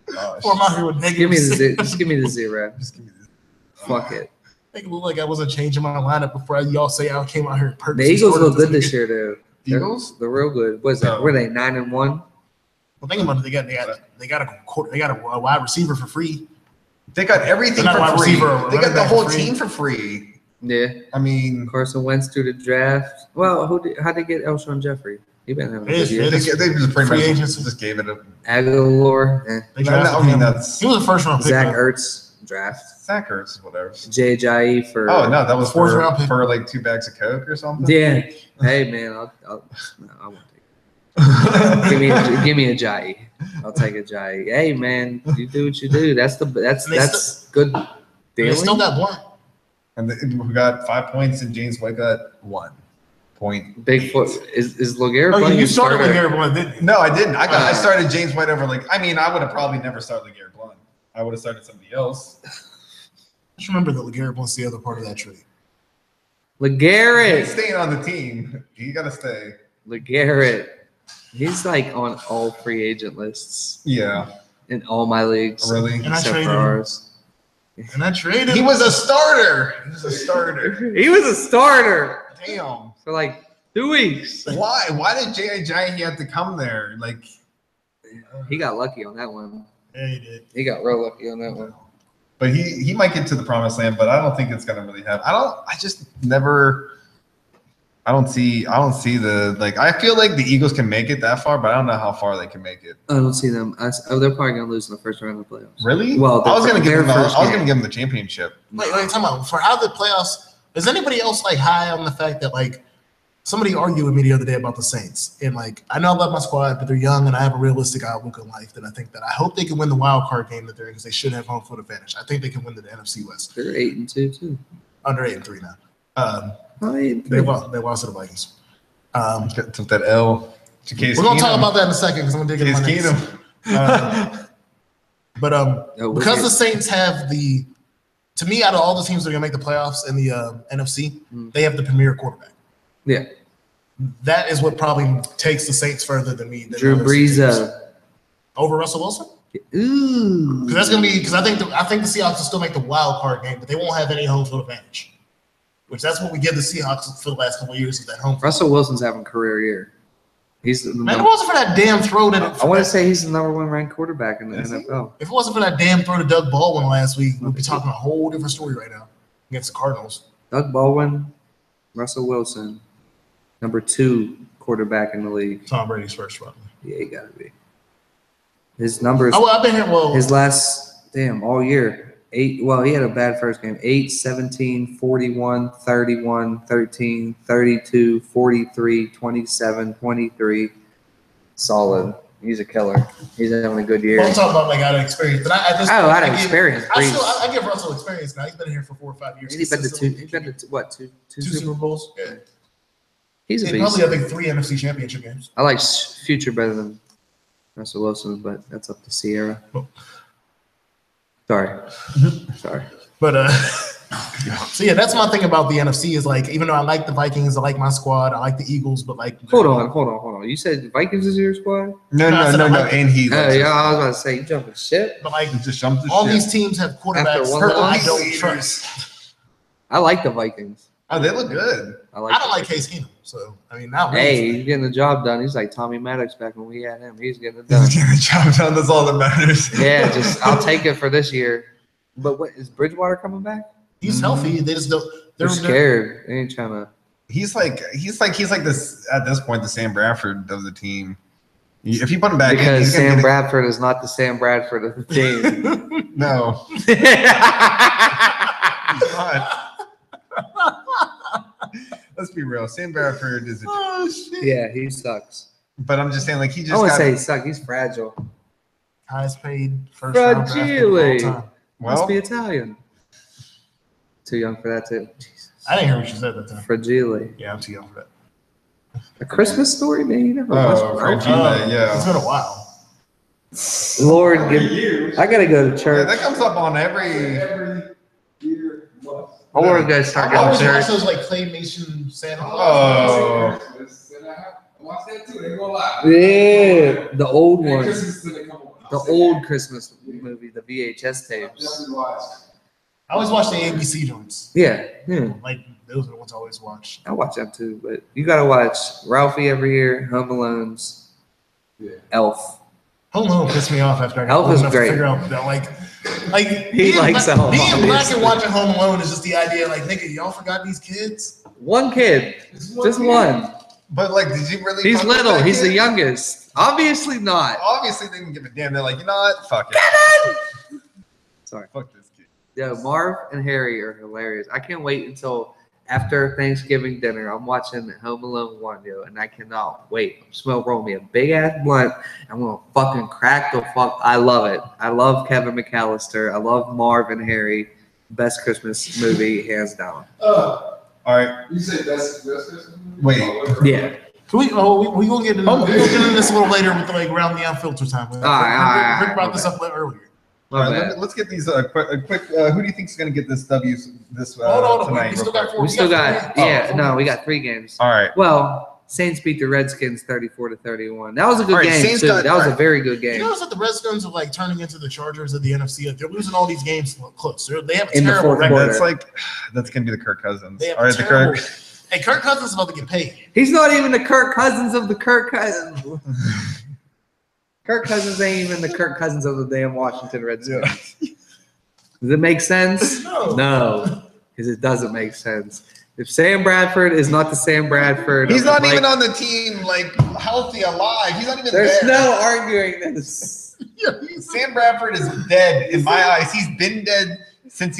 Or I'm out here with negative. Just give me the 0. Just give me this. Fuck it. Make it look like I wasn't changing my lineup before y'all say I came out here and purposely. The Eagles look good this year, though. Eagles? They're real good. What's that? Were they 9-1? Well, think about it. They got a wide receiver for free. They got everything for free. They got the whole team for free. Yeah. I mean, Carson Wentz through the draft. Well, how'd they get Elshon Jeffrey? He been having a good year. They just pretty much just gave it a Aguilar. He was a first round pick. Zach Ertz draft. Zach Ertz, whatever. Jai for. Oh no, that was fourth round pick for like 2 bags of Coke or something. Yeah. Hey man, I won't take it. give me a Jai. I'll take a Jai. Hey man, you do what you do. That's good. They still got Blunt. And we got 5 points, and James White got 1 point. Bigfoot is LeGarrette. Oh, you started LeGarrette Blunt, didn't you? No, I didn't. I started James White over I would have probably never started LeGarrette Blunt. I would have started somebody else. Just remember that LeGarrette Blunt's the other part of that tree. LeGarrette. He's staying on the team. You got to stay. LeGarrette. He's like on all free agent lists. Yeah. In all my leagues. Really? And I traded him. And I traded him. He was a starter. He was a starter. Damn. For like 2 weeks. Why? Why did J.I. have to come there? Like, he got lucky on that one. Yeah, he did. He got real lucky on that one. But he might get to the promised land, but I don't think it's gonna really happen. I don't see I feel like the Eagles can make it that far, but I don't know how far they can make it. I don't see them. They're probably gonna lose in the first round of the playoffs. Really? Well, I was gonna give them the championship. Like talking about for how the playoffs. Is anybody else like high on the fact that like somebody argued with me the other day about the Saints, and like I know I love my squad, but they're young and I have a realistic outlook in life that I hope they can win the wild card game that they're in because they should have home field advantage. I think they can win the NFC West. They're 8-2 too. Under 8-3 now. 8-3. They lost to the Vikings. Took that L to Case We're gonna talk about that in a second because I'm gonna dig into my next. Because the Saints have to me, out of all the teams that are gonna make the playoffs in the NFC, they have the premier quarterback. Yeah. That is what probably takes the Saints further than me. Drew Brees over Russell Wilson. Ooh. Because that's gonna be I think the Seahawks will still make the wild card game, but they won't have any home field advantage. Which that's what we give the Seahawks for the last couple of years is that home field. Russell Wilson's having a career year. It wasn't for that damn throw that. I want to say he's the number 1 ranked quarterback in the NFL. If it wasn't for that damn throw to Doug Baldwin last week, we'd be talking a whole different story right now against the Cardinals. Doug Baldwin, Russell Wilson, number 2 quarterback in the league. Tom Brady's first, probably. Yeah, he got to be. His numbers. Oh, well, I've been here. Well, his last all year. 8. Well, he had a bad first game. 8, 17, 41, 31, 13, 32, 43, 27, 23. Solid. He's a killer. He's having a good year. Well, I'm talking about like out of experience, but out of experience. I give Russell experience now. He's been here for 4 or 5 years. He's been to what? Two Super Bowls. Yeah. He's a beast. Probably I think 3 NFC Championship games. I like Future better than Russell Wilson, but that's up to Sierra. Oh. Sorry. But so yeah, that's my thing about the NFC is like even though I like the Vikings, I like my squad, I like the Eagles, but like hold on. You said Vikings is your squad? No. And he. Yeah, I was about to say you jumping ship. But like just jumped the all ship. these teams have quarterbacks that I don't trust. I like the Vikings. Oh, they look good. I don't like Case Keenum, so I mean now. Hey, he's getting the job done. He's like Tommy Maddox back when we had him. He's getting it done. He's getting the job done. That's all that matters. Yeah, I'll take it for this year. But what is Bridgewater coming back? He's healthy. They just don't. They're scared. They ain't trying to. He's like this at this point. The Sam Bradford of the team. If you put him back because in, Sam Bradford is not the Sam Bradford of the team. No. He's not. Let's be real. Sam Bradford is. Yeah, he sucks. But I'm just saying, like he just. I wouldn't say he sucks. He's fragile. Highest paid first round draft pick of all time. Must be Italian. Too young for that too. Jesus. I didn't hear what you said that time. Fragile. Yeah, I'm too young for that. A Christmas Story, man. You never watched Fragile, yeah. It's been a while. Lord, I gotta go to church. Yeah, that comes up on every year. I want to go start I always going to watch church. those like claymation Santa. Oh. Watch that too. They go live. Yeah, the old Hey, one. Christmas till they come on. The old Christmas movie, the VHS tapes. Definitely watch. I always watch the ABC joints. Yeah. Like those are the ones I always watch. I watch them too, but you gotta watch Ralphie every year, Home Alone's, Elf. Home Alone pissed me off after I got Elf old is enough great. to figure out that like He likes Elf. being black and watching Home Alone is just the idea like nigga, y'all forgot these kids? One kid, just one. But like, did you really? He's fuck with little. that He's the kid? youngest. Obviously not. Obviously, they didn't give a damn. They're like, you know what? Fuck it. Sorry. Fuck this kid. Yo, Marv and Harry are hilarious. I can't wait until after Thanksgiving dinner. I'm watching Home Alone 1, yo, and I cannot wait. I'm rolling me a big ass blunt. I'm gonna fucking crack the fuck. I love it. I love Kevin McAllister. I love Marv and Harry. Best Christmas movie, hands down. All right. You say best Christmas movie? Wait. Yeah. Can we gonna get into this a little later with like around the unfiltered time. All right. Rick brought this up earlier. All right, let's get these quick. Who do you think is going to get this W Hold on, tonight? we still got four. We still got, we got 3 games. All right. Well, Saints beat the Redskins 34-31. That was a good All right, game, Saints too. got- That was all a right. very good You game. notice that the Redskins are like turning into the Chargers of the NFC. Like, they're losing all these games close. They have a In the terrible fourth record. quarter. That's going to be the Kirk Cousins. They have All right, a the terrible. Kirk. Hey, Kirk Cousins is about to get paid. He's not even the Kirk Cousins of the Kirk Cousins. Kirk Cousins ain't even the Kirk Cousins of the damn Washington Redskins. Does it make sense? No, because it doesn't make sense. If Sam Bradford is not the Sam Bradford, He's not like, even on the team, like healthy, alive. He's not even there's there. no arguing this. Sam Bradford is dead in my eyes. He's been dead since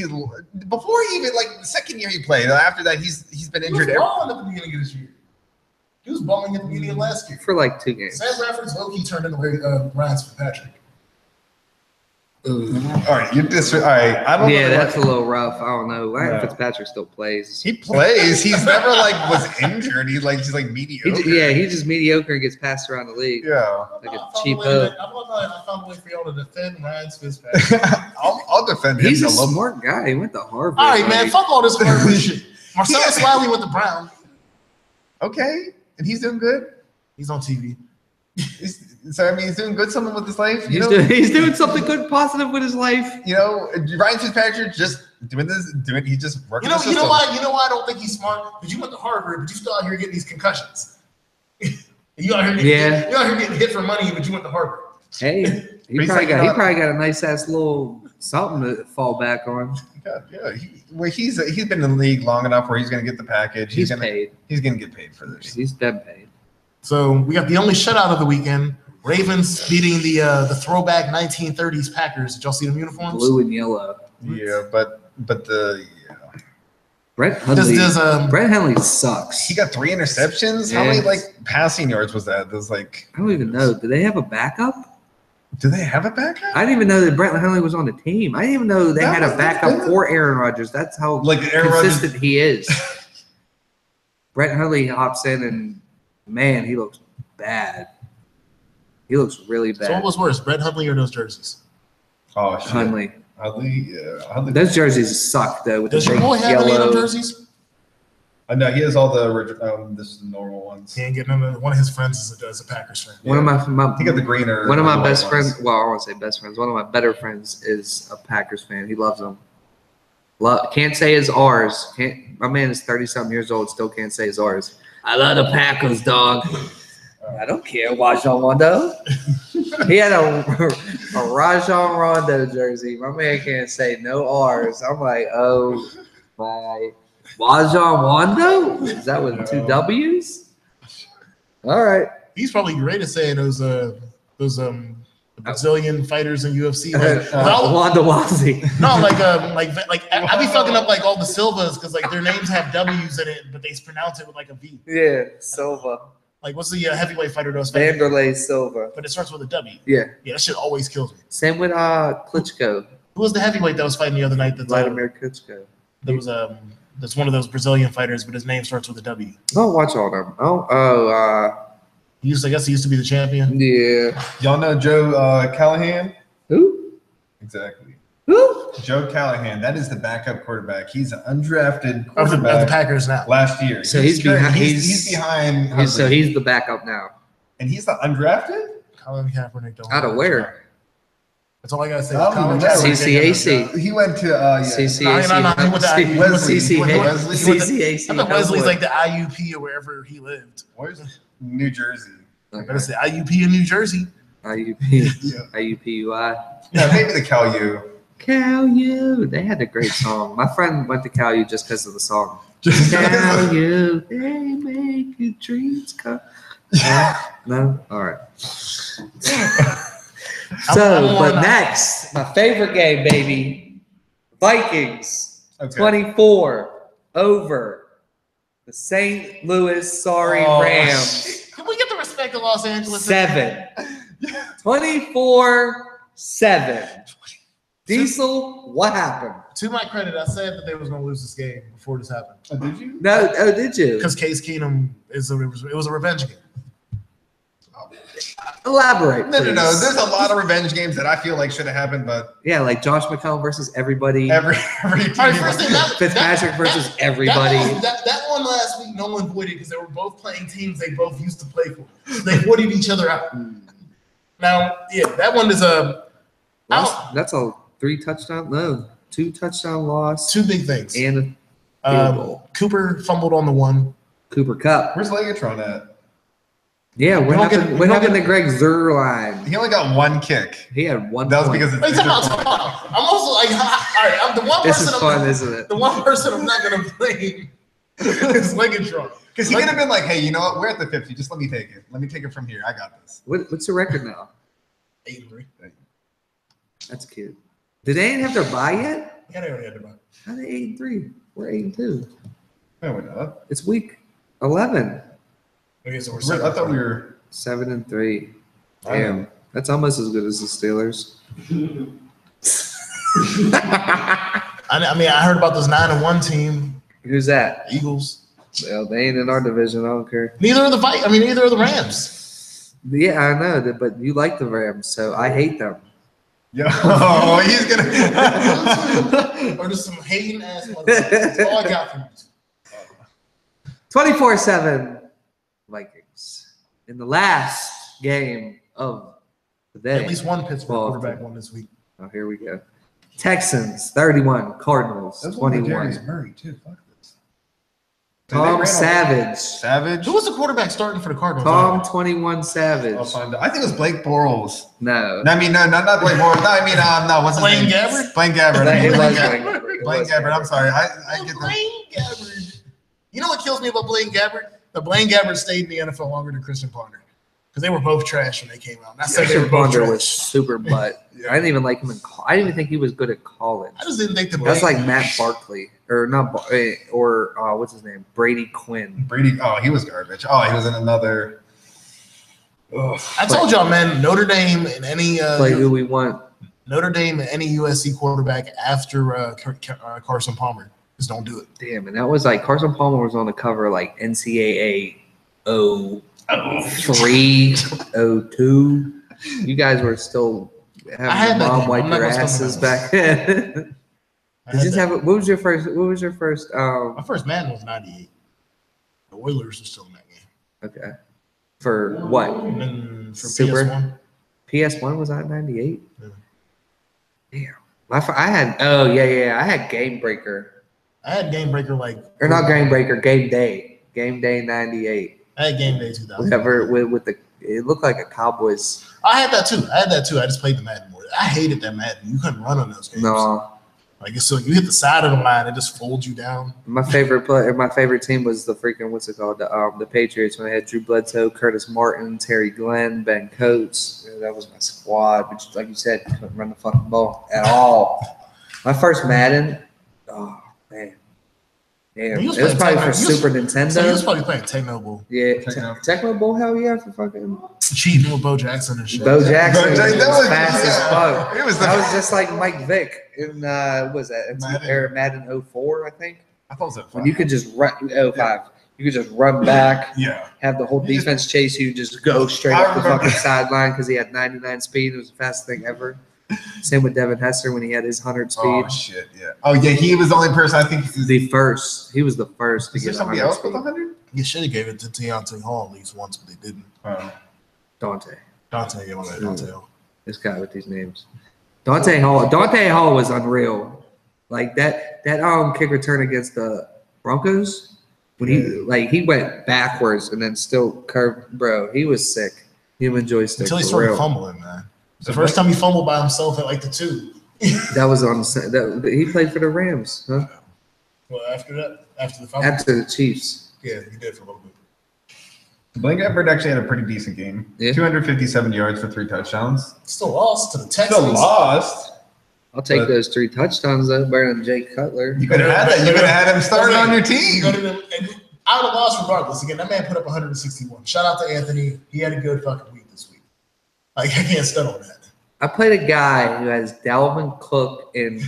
before he even like the second year he played. After that, he's been He was injured. balling at the beginning of this year. He was balling at the beginning of last year. For like 2 games. Sam Bradford's low-key turned into Ryan Fitzpatrick. All right, all right. I don't know. Yeah, that's a little rough. I don't know. Ryan No. Fitzpatrick still plays. He plays. He's never like was injured. He's like mediocre. He's just mediocre and gets passed around the league. Yeah. Like a I cheap found a way for y'all to defend Ryan Fitzpatrick. I'll defend him. He's a little. smart guy. He went to Harvard. All right, man. Fuck all this Harvard shit. Marcellus Wiley went to Brown. Okay, and he's doing good. He's on TV. He's doing good. Something with his life. He's doing something good, positive with his life. Ryan Fitzpatrick just he's just working. You know why I don't think he's smart? Because you went to Harvard, but you still out here getting these concussions. you out here getting hit for money, but you went to Harvard. Hey, he probably got a nice ass little something to fall back on. Yeah. He's been in the league long enough where he's going to get the package. He's paid. He's going to get paid for this. He's been paid. So we got the only shutout of the weekend. Ravens beating the throwback 1930s Packers. Did y'all see them uniforms? Blue and yellow. Yeah, but Brett Hundley. Brett Hundley he sucks. got 3 interceptions. How many passing yards was that? There's I don't even know. Do they have a backup? do they have a backup? I didn't even know that Brett Hundley was on the team. I didn't even know they had a backup for Aaron Rodgers. That's how consistent he is. Brett Hundley hops in and man, he looks bad. He looks really bad. So what was worse, Brett Hundley or those jerseys? Oh shit. Hundley. Hundley. Those jerseys suck though. With Does the your big boy have any of them yellow. jerseys? No, he has all the original. This is the normal ones. He ain't getting them. One of his friends is a Packers fan. One of my He got the greener. one of my best ones. friends. Well, I won't say best friends. One of my better friends is a Packers fan. He loves them. Can't say it's ours. My man is 30-something years old. Still can't say it's ours. I love the Packers, dog. I don't care. Rajon Rondo. He had a Rajon Rondo jersey. My man can't say no R's. I'm like, oh. by Wajon Wando. Is that with 2 W's? All right. He's probably great at saying those Brazilian fighters in UFC. Wanda Wazi. No, like I be fucking up like all the Silvas because like their names have W's in it, but they pronounce it with like a V. Yeah, Silva. Like what's the heavyweight fighter that was fighting? Vanderlei Silva. But it starts with a W. Yeah. Yeah, that shit always kills me. Same with Klitschko. Who was the heavyweight that was fighting the other night? Vladimir Klitschko. That was that's one of those Brazilian fighters, but his name starts with a W. Don't watch all them. I guess he used to be the champion. Yeah. Y'all know Joe Callahan? Who? Exactly. Who? Joe Callahan. That is the backup quarterback. He's an undrafted Of the quarterback Packers now. last year. So he's behind. He's behind. So he's the backup now. And he's the undrafted? Colin Kaepernick. Don't Out of where? That's all I gotta say. Oh, Colin no. Kaepernick. CCAC. He went to CCAC. No, he went to Wesley. CCAC. I thought Wesley's like the IUP or wherever he lived. Where's New Jersey? I gotta say IUP in New Jersey. IUP. Yeah. IUPUI. Yeah, maybe the CalU. CalU. They had a great song. My friend went to CalU just because of the song. CalU. They make your dreams come. No? All right. But next, my favorite game, baby. Vikings. Okay. 24 over the St. Louis Rams. Can we get the respect of Los Angeles? 7. 24-7. Diesel, what happened? To my credit, I said that they was gonna lose this game before this happened. Oh, did you? No, oh, did you? Because Case Keenum it was a revenge game. Elaborate, No. please. There's a lot of revenge games that I feel like should have happened, but Yeah, like Josh McCown versus everybody. every team. All right, first thing, Fitzpatrick versus everybody. That one last week, no one voided because they were both playing teams they both used to play for. So they voided each other out. Now, yeah, that one is That's a 2 touchdown loss. 2 big things. And a field goal. Cooper fumbled on the one. Cooper Cup. Where's Legatron at? Yeah, what happened to Greg Zuerlein? He only got 1 kick. He had 1 That was point. because it's Wait, time out. I'm also like, all right, I'm the one This person. is fun, isn't it? The one person I'm not gonna blame is Legatron. Because he could have been like, hey, you know what? We're at the 50. Just let me take it. Let me take it from here. I got this. What's the record now? 8-3. That's cute. Did they have their bye yet? Yeah, they already had their bye. How are they 8-3? We're 8-2. No, we're not. It's week 11. Okay, so I thought we were 7-3. I know. Damn, that's almost as good as the Steelers. I mean, I heard about this 9-1 team, Who's that? Eagles. Well, they ain't in our division. I don't care. Neither are the Rams. Yeah, I know that, but you like the Rams, so I hate them. Yo, he's gonna. Or just some hating ass motherfuckers. That's all I got from you. 24-7 Vikings. In the last game of the day. At least one Pittsburgh quarterback won this week. Oh, here we go. Texans 31, Cardinals That's 21. Darius Murray too. Fuck this. Tom Savage. Savage. Who was the quarterback starting for the Cardinals? Tom 21 Savage. I'll find out. I think it was Blake Bortles. No. No, I mean, no, not Blake Bortles. No, I mean, no, what's his Blaine name? Gabbert? Blaine Gabbert. I It mean, was Blaine Gabbert. Blaine Gabbert. I'm sorry. I get that. Blaine Gabbert. You know what kills me about Blaine Gabbert? The Blaine Gabbert stayed in the NFL longer than Christian Ponder. Because they were both trash when they came out. And I said they were Christian both Ponder trash. was super butt. I didn't even like him in college. I didn't even think he was good at college. I just didn't think the That's like Matt Barkley. Or not, what's his name? Brady Quinn. Brady. Oh, he was garbage. Oh, he was in another. Ugh. I told y'all, man, Notre Dame and any Who we want. Notre Dame and any USC quarterback after Carson Palmer. Just don't do it. Damn, and that was like Carson Palmer was on the cover like NCAA 03, 02. You guys were still having your mom wipe your asses back then. What was your first My first Madden was 98. The Oilers were still in that game. okay. For what? And for Super? PS1. PS1 was that 98? Yeah. Damn. I had Game Breaker. I had Game Breaker Or not Game Breaker, Game Day. Game Day 98. I had Game Day 2000. Whatever with the it looked like a Cowboys. I had that too. I just played the Madden more. I hated that Madden. You couldn't run on those games. No. Like so, you hit the side of the line, it just folds you down. My favorite team was the freaking what's it called? The Patriots when they had Drew Bledsoe, Curtis Martin, Terry Glenn, Ben Coates. That was my squad. But like you said, couldn't run the fucking ball at all. My first Madden. Oh man. Damn. It was probably for Super Nintendo. So he was probably playing Tecmo Bowl. Yeah, Tecmo Bowl, hell yeah, for fucking cheating with Bo Jackson and shit. Bo Jackson was was fast as fuck. That was just like Mike Vick in what was that? Madden 04, I think. I thought it was 05. When you could just run 05. You could just run back, have the whole defense chase you, just go straight up the fucking sideline because he had 99 speed. It was the fastest thing ever. Same with Devin Hester when he had his 100 speed. Oh shit, yeah. Oh yeah, he was the only person I think. The first. He was the first to get 100. Somebody else with 100? You should have gave it to Deontay Hall at least once, but they didn't. Dante, yeah, my bad, Dante Hall. This guy with these names. Dante Hall was unreal. Like that kick return against the Broncos when he went backwards and then still curved. Bro, he was sick. Human joystick until he started fumbling, man. The first time he fumbled by himself at like the 2. That was on that he played for the Rams, huh? Well, after the fumble? After the Chiefs. Yeah, he did for a little bit. Blake Everett actually had a pretty decent game. Yeah. 257 yards for 3 touchdowns. Still lost to the Texans. Still lost. I'll take those 3 touchdowns though, better than Jake Cutler. You could have had that. You could have had him started on your team. I would have lost regardless. Again, that man put up 161. Shout out to Anthony. He had a good fucking week this week. Like I can't stand on that. I played a guy who has Dalvin Cook and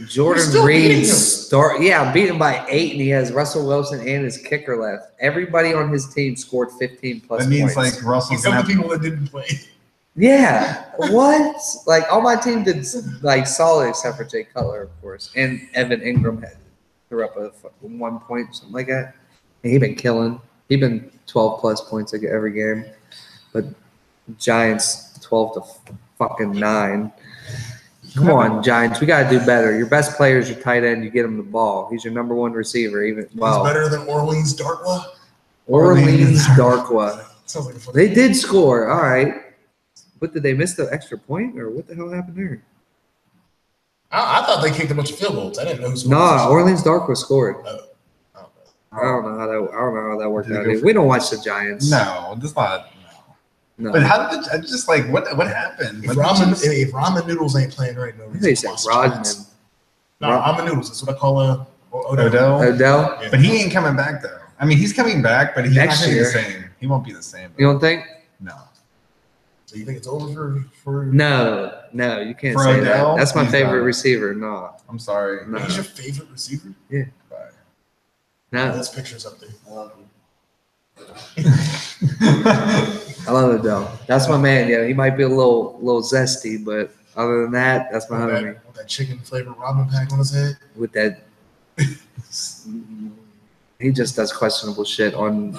Jordan Reed start. Yeah, I'm beating by 8, and he has Russell Wilson and his kicker left. Everybody on his team scored 15 plus that means points. Like Russell's some of the people that didn't play. Yeah, what? Like all my team did like solid except for Jay Cutler, of course, and Evan Ingram threw up a 1 point, something like that. And he been killing. He been 12 plus points every game, but Giants 12 to fucking 9. Come on, Giants. We got to do better. Your best player is your tight end. You get him the ball. He's your number 1 receiver. He's better than Orleans Darkwa? Orleans Darkwa. Sounds like a fun They did score. All right. What, did they miss the extra point? Or what the hell happened there? I thought they kicked a bunch of field goals. I didn't know who scored. No, Orleans Darkwa scored. Oh. I don't know how that worked out. We don't watch the Giants. No, that's not. No. But how did I just like what happened? If ramen noodles ain't playing right now, they said Rodman. No, ramen noodles. That's what I call Odell. Yeah. But he ain't coming back though. I mean, he's coming back, but he's Next not gonna be year. the same. He won't be the same. You don't think? No. So you think it's over for? No, you can't For say Odell? that. That's my He's favorite done. receiver. No. I'm sorry. No. He's your favorite receiver? Yeah. Bye. No. There's pictures up there. I love him. I love Odell. That's my man. Yeah, he might be a little zesty, but other than that, that's my homie. With that chicken flavored ramen pack on his head. With that, he just does questionable shit on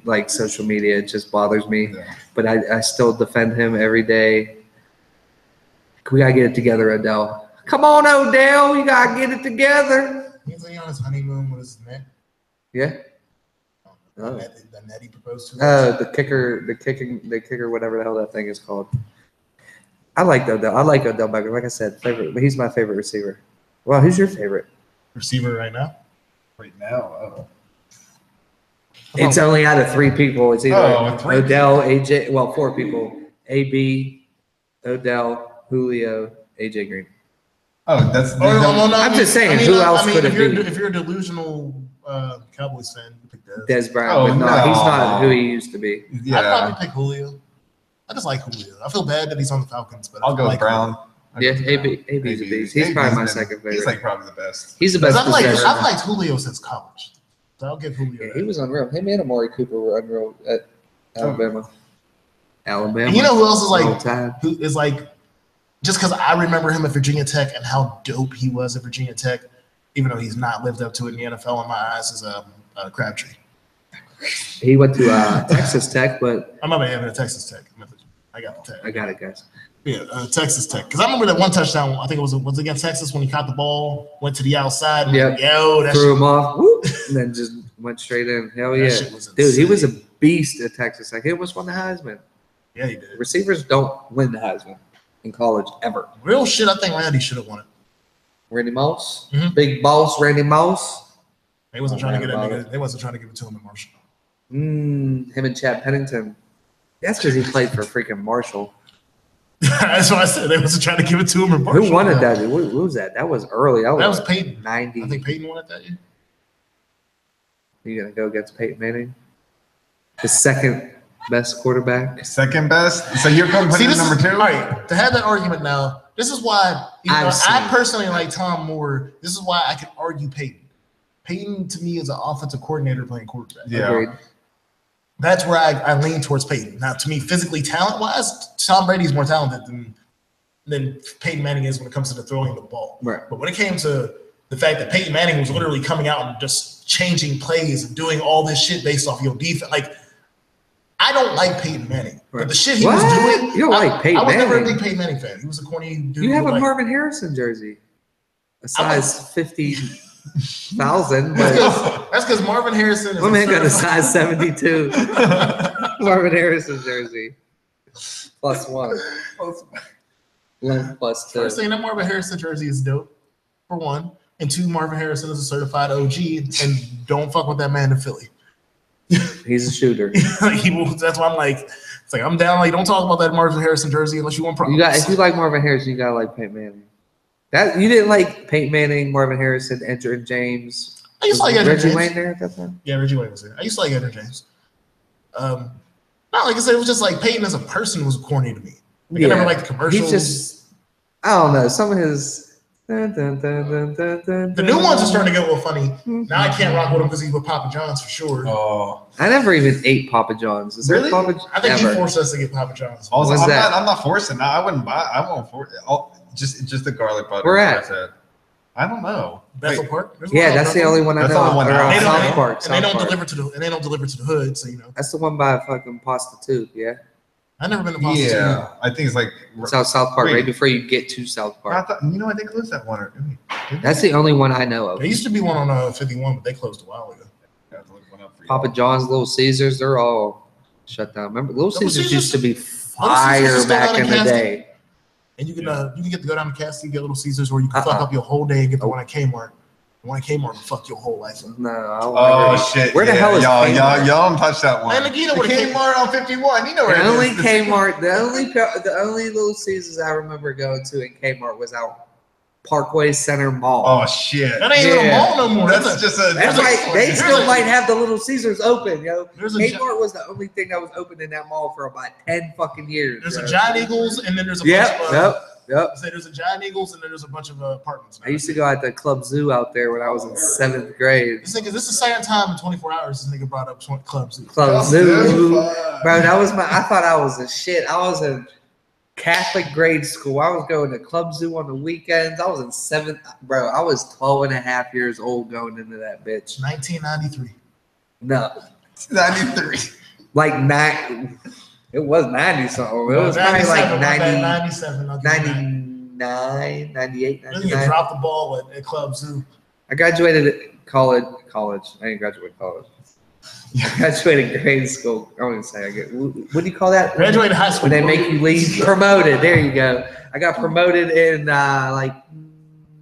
like social media. It just bothers me. Yeah. But I still defend him every day. We gotta get it together, Odell. Come on, Odell. You gotta get it together. He's on his honeymoon with his net. Yeah. Oh. The net he proposed to. The kicker, whatever the hell that thing is called. I like Odell. I like Odell Beckham. Like I said, favorite. He's my favorite receiver. Well, who's your favorite receiver right now? Right now, It's only out of 3 people. It's either Odell, AJ. Well, 4 people: AB, Odell, Julio, AJ Green. that's. I'm just saying. Who else could it be? If you're a delusional Cowboys fan, you pick Des Bryant. But no, he's not who he used to be. Yeah. I'd probably pick Julio. I just like Julio. I feel bad that he's on the Falcons, but I'll go with Brown. Yeah, AB's a beast. He's probably my second favorite. He's like probably the best. He's the best. I've liked Julio since college, so I'll give Julio. Yeah, he was unreal. Him and Amari Cooper were unreal at Alabama. And you know who else is like, just because I remember him at Virginia Tech and how dope he was at Virginia Tech, even though he's not lived up to it in the NFL in my eyes, is Crabtree. He went to Texas Tech, but I'm not having a Texas Tech. I got the Tech. I got it, guys. Yeah, Texas Tech. Because I remember that one touchdown. I think it was against Texas when he caught the ball, went to the outside. Yep. Threw him off, whoop, and then just went straight in. Hell yeah, dude, he was a beast at Texas Tech. He almost won the Heisman. Yeah, he did. Receivers don't win the Heisman. in college ever. Real shit, I think Randy should have won it. Randy Moss? Mhm. Big boss Randy Moss? They wasn't trying to get that nigga. They wasn't trying to give it to him in Marshall. Him and Chad Pennington. That's because he played for freaking Marshall. That's what I said. They wasn't trying to give it to him in Marshall. Who won it that year? Who was that? That was early. That was Peyton. 90. I think Peyton won it that year. You gonna go against Peyton Manning? The second best quarterback. Second best. So you're going to put in number 2. All right. To have that argument now, this is why I personally like Tom more. This is why I can argue Peyton. Peyton to me is an offensive coordinator playing quarterback. Yeah. Agreed. That's where I lean towards Peyton. Now, to me, physically talent-wise, Tom Brady's more talented than Peyton Manning is when it comes to the throwing the ball. Right. But when it came to the fact that Peyton Manning was literally coming out and just changing plays and doing all this shit based off your defense, like, I don't like Peyton Manning. Right. But the shit he was doing, you don't like Peyton I was Manning. never a big Peyton Manning fan. He was a corny dude. You have a like, Marvin Harrison jersey, a size 50,000. That's because Marvin Harrison is My man got a size 72 Marvin Harrison jersey. +1. Length +2. First thing, that Marvin Harrison jersey is dope, for one. And 2, Marvin Harrison is a certified OG, and don't fuck with that man in Philly. He's a shooter. That's why I'm like, it's like I'm down. Like, don't talk about that Marvin Harrison jersey unless you want problems. If you like Marvin Harrison, you gotta like Peyton Manning. That you didn't like Peyton Manning, Marvin Harrison, Edgerrin James. I used to like Edgerrin Reggie James. Wayne there at that time. Yeah, Reggie Wayne was there. I used to like Edgerrin James. Not like I said, it was just like Peyton as a person was corny to me. Like, I never liked the commercials. He just, I don't know, some of his. The new ones are starting to get a little funny. Now I can't rock with him because he's with Papa John's for sure. Oh, I never even ate Papa John's. Is there Really? Papa? I think Never. he forced us to get Papa John's. also, What's that? I'm not forcing. No, I wouldn't buy. I won't force. Just the garlic butter. Where at? That's it. I don't know. Bethel Park. There's Yeah, one that's out the there. only one I That's know. the only one Or, I know. South Park. And they don't South Park. deliver to the. And they don't deliver to the hood. So That's the one by fucking Prostitute. Yeah, I never been to Boston. Yeah, I think it's like. it's out South Park Wait. right before you get to South I Park. thought, I think it was that one. Or, That's the only one I know of. There used to be one on 51, but they closed a while ago. I have to look one up for you. Papa John's, Little Caesars, they're all shut down. Remember, Little Caesars Caesars- used to be Caesars fire is still back down in in the Caston. day. And you can get to go down to Cassidy, get Little Caesars, or you can fuck up your whole day and get the one at Kmart. The one at Kmart will fuck your whole life up. No, I don't Oh remember. shit! Where the hell is y'all? Kmart? Y'all don't touch that one. And you know the what it Kmart on 51. You know where The it only is. Kmart, the only Little Caesars I remember going to in Kmart was out Parkway Center Mall. Oh shit! That ain't even a Yeah. mall no more. That's just a. That's right. They still might have the Little Caesars open, yo. There's a Kmart was the only thing that was open in that mall for about 10 fucking years. There's bro. a Giant Eagles, and then there's a Yep, bunch of. yep. I say there's a Giant Eagles, and then there's a bunch of apartments. I used to go at the Club Zoo out there when I was in 7th grade. This is the second time in 24 hours this nigga brought up Club Zoo. Club Zoo. Bro, that was I thought I was a shit. I was in Catholic grade school. I was going to Club Zoo on the weekends. I was in 7th. Bro, I was 12 and a half years old going into that bitch. 1993. No. 93. Like it was 90 something. It was probably like 90, 97. 99, 98, Then you 99. dropped the ball at Club Zoo. I graduated at college. I didn't graduate college. I graduated grade school. I wouldn't say I get. What do you call that? Graduated high school. When they make you leave, promoted. There you go. I got promoted in like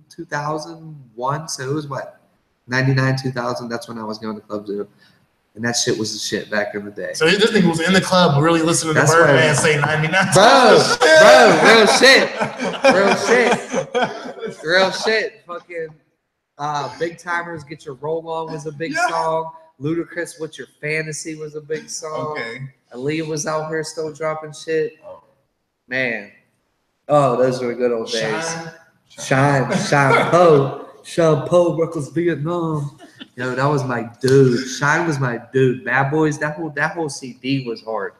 2001. So it was what 99, 2000. That's when I was going to Club Zoo, and that shit was the shit back in the day. So this nigga was in the club, really listening to That's Birdman right. say 99. Real shit. Fucking Big Timers, Get Your Roll On was a big song. Ludacris, What's Your Fantasy was a big song. Okay. Aaliyah was out here still dropping shit. Man. Oh, those were the good old days. Sean Poe, Reckless Vietnam. Yo, that was my dude. Shine was my dude. Bad Boys, that whole CD was hard.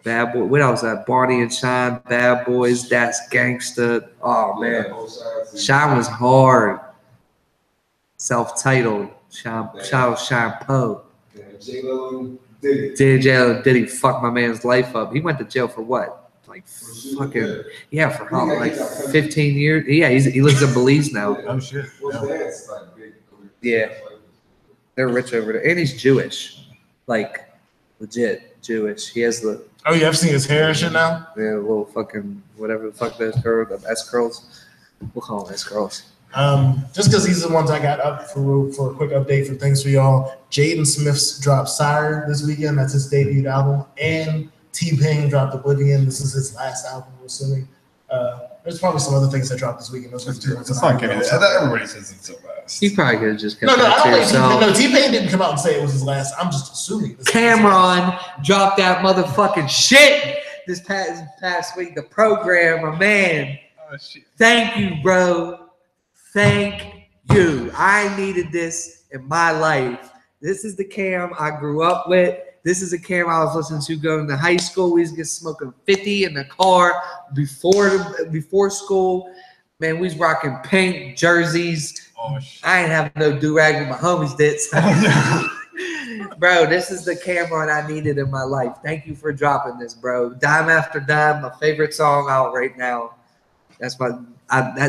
Bad Boy, what else? Barney and Shine, Bad Boys, That's Gangsta. Oh man, Shine was hard. Self-titled, Shine Poe. Diddy fucked my man's life up. He went to jail for what? Like fucking for how like 15 years? Yeah, he lives in Belize now. Oh shit. Yeah, they're rich over there, and he's Jewish. Like legit Jewish. He has the. Oh yeah, I've seen his hair and shit now. Yeah, little fucking whatever the fuck those curls, S curls. We'll call them S curls. Just because these are the ones I got up for a quick update for things for y'all. Jaden Smith's dropped Sire this weekend. That's his debut album. And T-Pain dropped Oblivion. This is his last album, we're assuming. There's probably some other things that dropped this weekend. Those were two ones. It's not giving it. Everybody says it's so fast. He probably could have just kept I don't to yourself. No, T-Pain didn't come out and say it was his last. I'm just assuming. Cameron dropped that motherfucking shit this past week. The program, my man. Oh, shit. Thank you, bro. Thank you. I needed this in my life. This is the Cam I grew up with. This is the Cam I was listening to going to high school. We used to get smoking 50 in the car before school. Man, we was rocking pink jerseys. Oh, shit. I ain't have no do-rag, but my homies did. So. Bro, this is the Cameron I needed in my life. Thank you for dropping this, bro. Dime After Dime, my favorite song out right now. That's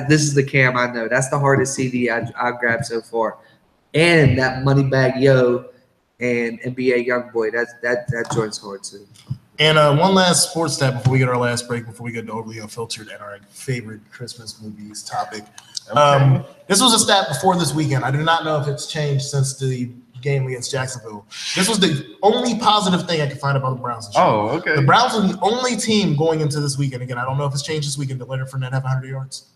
this is the Cam I know. That's the hardest CD I've grabbed so far. And that Moneybag Yo and NBA Youngboy. That joint's hard too. And one last sports stat before we get our last break, before we get to Overly Unfiltered and our favorite Christmas movies topic. Okay. This was a stat before this weekend. I do not know if it's changed since the game against Jacksonville. This was the only positive thing I could find about the Browns this year. Oh, okay. The Browns are the only team going into this weekend. Again, I don't know if it's changed this weekend. Did Leonard Fournette have 100 yards?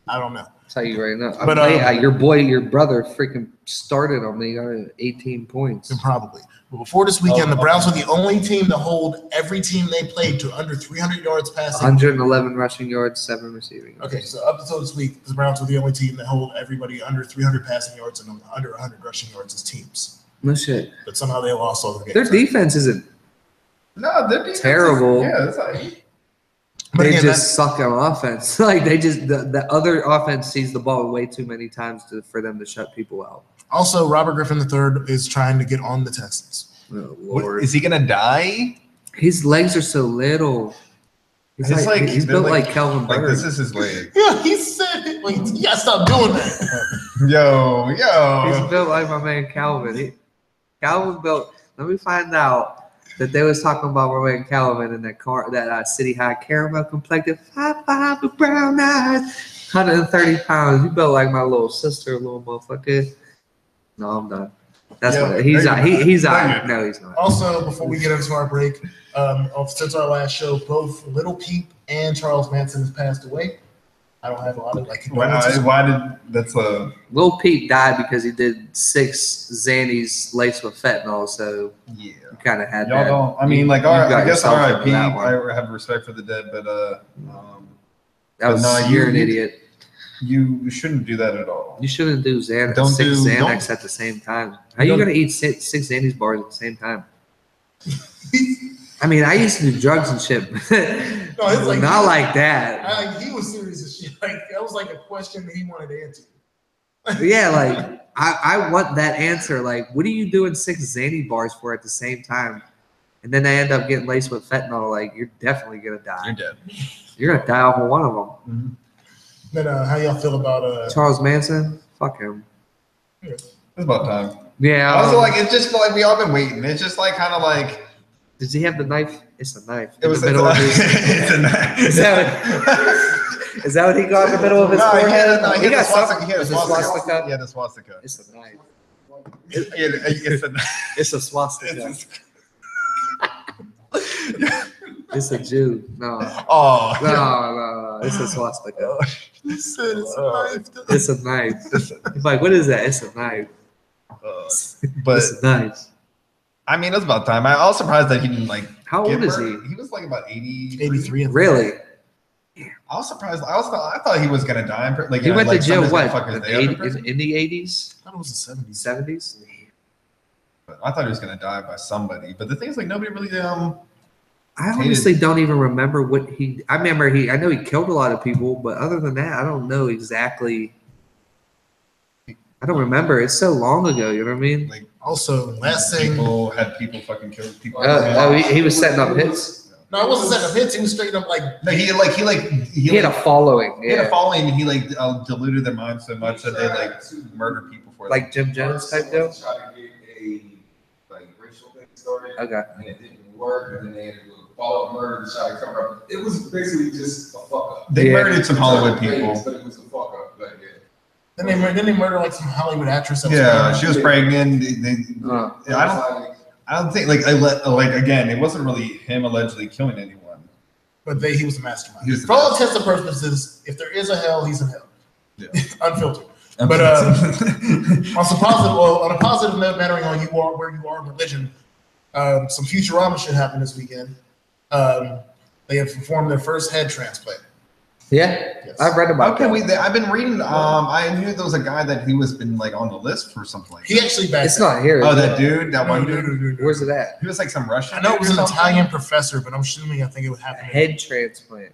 I don't know. I'll tell you right now. But your brother freaking started on me. Got 18 points. Probably. But before this weekend, the Browns were the only team to hold every team they played to under 300 yards passing. 111 rushing yards, 7 receiving yards. Okay, so up until this week, the Browns were the only team that hold everybody under 300 passing yards and under 100 rushing yards as teams. No shit. But somehow they lost all the games. Their defense isn't their defense terrible. It's like. But they again, just suck on offense. Like they just the other offense sees the ball way too many times for them to shut people out. Also, Robert Griffin III is trying to get on the Texans. Oh, Lord. Is he gonna die? His legs are so little. He's built like Calvin Like Bird. this is his leg. Yeah, he said it. Like, you gotta stop doing that. Yo. He's built like my man Calvin. Calvin built. Let me find out that they was talking about my man Calvin in that car, that City High caramel complected, 5'5" with brown eyes, 130 pounds. You built like my little sister, little motherfucker. No, I'm done. That's what he's out. He's out. No, he's not. Also, before we get into our break, since our last show, both Little Peep and Charles Manson has passed away. I don't have a lot of Why did that's a Lil Peep died because he did 6 Xannies laced with fentanyl, so yeah. you kind of had Y'all that. don't. I mean, like, I guess R.I.P. I have respect for the dead, but you're an idiot. You shouldn't do that at all. You shouldn't do Xanax. Don't 6 do- Xanax at the same time. How are you gonna eat 6 Xannies bars at the same time? I mean, I used to do drugs and shit. No, it's like not like that. He was serious as shit. Like that was like a question that he wanted to answer. Yeah, like I want that answer. Like, what are you doing 6 Xanny bars for at the same time? And then they end up getting laced with fentanyl. Like, you're definitely gonna die. You're dead. You're gonna die off of one of them. Mm-hmm. But how y'all feel about Charles Manson? Fuck him. It's about time. Yeah. Also, like, it just felt like we all been waiting. It's just like kind of like. Does he have the knife? It's a knife. It was it's a knife. Is that what he got in the middle of his forehead? He got got something. He had a swastika. Yeah, the swastika. It's a knife. It's a knife. It's a swastika. It's a Jew. No. Oh. No. It's a swastika. He said it's a knife. It's a knife. He's like, what is that? It's a knife. But it's a knife. I mean, it's about time. I was surprised that he didn't like. How old is he? He was like about 83. Really? I was surprised. I thought he was gonna die. Like he went to jail. What? In In the 80s? I thought it was the 70s. 70s? I thought he was gonna die by somebody. But the thing is, like, nobody really I honestly don't even remember what he. I remember I know he killed a lot of people, but other than that, I don't know exactly. I don't remember. It's so long ago. You know what I mean? Like, also, last thing. People fucking kill people. He was setting up hits. No, it wasn't setting up hits. He was straight up like. No, he had a following. He had a following, and he like diluted their minds so much that they like murder people for like Jim Jones type deal. story. Okay. And it didn't work, and then they had to do a follow-up murder to try to cover up. It was basically just a fuck up. They murdered some Hollywood people. But it was a fuck up. But yeah. Then they murder like some Hollywood actress. Yeah, she was pregnant. I don't think again, it wasn't really him allegedly killing anyone. But he was the mastermind. For all intents and purposes, if there is a hell, he's in hell. Yeah. Unfiltered. But on a positive note, mattering on where you are in religion, some Futurama should happen this weekend. They have performed their first head transplant. Yeah, yes. I've read about that. I've been reading. I knew there was a guy that he was been like on the list for something like that. He actually backed. It's not here. Oh, that dude, that one dude. Where's it at? He was like some Russian. I know it was an Italian professor, but I'm assuming I think it would happen. Head transplant.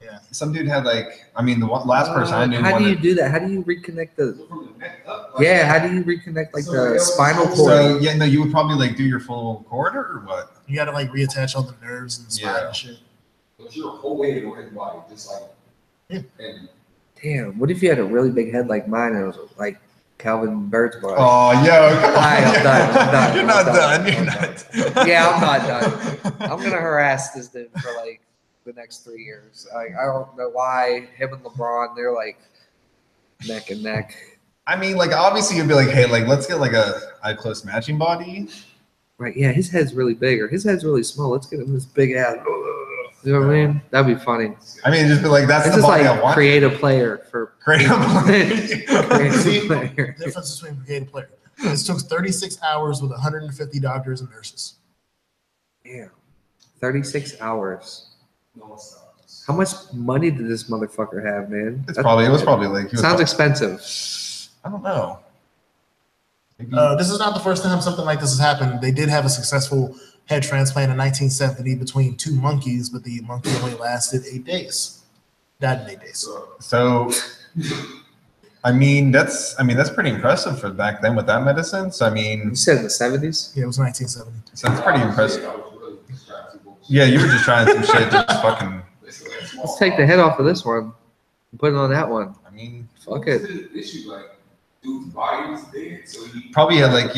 Yeah. Some dude had like. I mean, the last person I knew. How do you do that? How do you reconnect the? Yeah, how do you reconnect like the spinal cord? So, yeah, no, you would probably like do your full corridor or what? You got to like reattach all the nerves and the spine and shit. But your whole weight on his body, just like. Yeah. Damn, what if you had a really big head like mine and it was like Calvin Bird's body? Oh, yo, come on. I'm done. You're not done. You're not. Yeah, I'm not done. I'm gonna harass this dude for like the next 3 years. I don't know why him and LeBron, they're like neck and neck. I mean, like obviously you'd be like, hey, like let's get like a close matching body. Right? Yeah, his head's really big or his head's really small. Let's get him this big ass. You know what I mean? That'd be funny. I mean, just be like, that's the body I want. Create a player for create a player. The difference between create a player. This took 36 hours with 150 doctors and nurses. Yeah, 36 hours. How much money did this motherfucker have, man? It was probably like. Sounds expensive. I don't know. This is not the first time something like this has happened. They did have a successful head transplant in 1970 between 2 monkeys, but the monkey only lasted 8 days. Died in 8 days. So, I mean, that's pretty impressive for back then with that medicine. So, I mean, you said in the 70s? Yeah, it was 1970. So that's pretty impressive. Yeah, you were just trying some shit, just fucking. Let's take the head off of this one and put it on that one. I mean, fuck it. Dude's body was dead, so he probably had like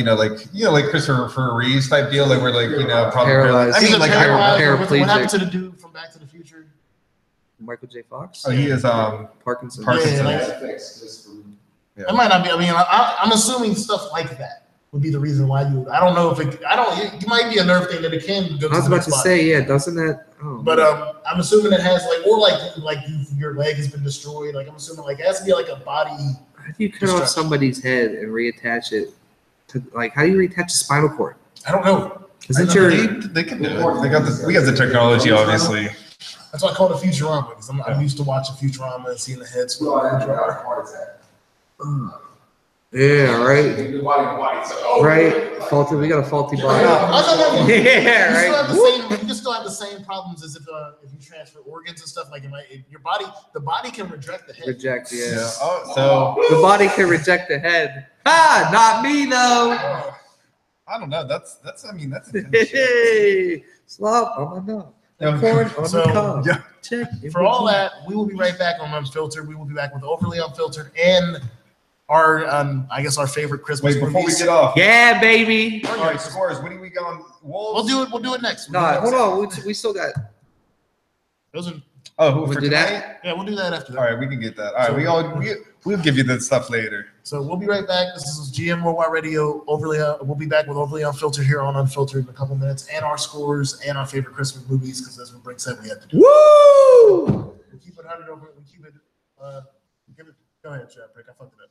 Christopher Reeves type deal, like where like probably paralyzed. I mean, like paraplegic. What happened to the dude from Back to the Future? Michael J. Fox. Oh, he is Parkinson's. Yeah. It might not be. I mean, I'm assuming stuff like that would be the reason why you. I don't know if it. It might be a nerve thing that it can go. I was about to say, yeah, doesn't that? Oh, but I'm assuming it has your leg has been destroyed. Like I'm assuming like it has to be like a body. How do you cut off somebody's head and reattach it to like? How do you reattach the spinal cord? I don't know. Isn't they can do it. We got the technology, obviously. That's why I call it Futurama because I'm used to watching Futurama and seeing the heads. Yeah, right. Right, faulty. We got a faulty body. Yeah, right. You can still have the same problems as if you transfer organs and stuff. Like your body, the body can reject the head. Reject, yeah. Oh, so the body can reject the head. Ah, not me though. I don't know. That's. I mean, that's. Hey, slop on my nose. Corn on the cob. Yeah. Check. For all that, we will be right back on Unfiltered. We will be back with Overly Unfiltered and our, I guess, our favorite Christmas movies. Before we get off. Yeah, baby. All right, scores. When are we going? Wolves? We'll do it next. Hold on. We still got. Those are. Oh, we'll do that. Yeah, we'll do that after that. All right, we can get that. All right, we'll give you that stuff later. So we'll be right back. This is GM Worldwide Radio. We'll be back with Overly Unfiltered here on Unfiltered in a couple minutes, and our scores and our favorite Christmas movies because that's what Brink said we had to do. Woo! We keep it 100 over. We keep it. Go ahead, Chad. Brick. I fucked it up.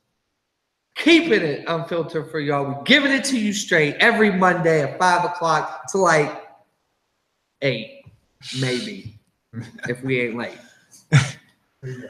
Keeping it unfiltered for y'all. We're giving it to you straight every Monday at 5 o'clock to like 8, maybe, if we ain't late. There you go.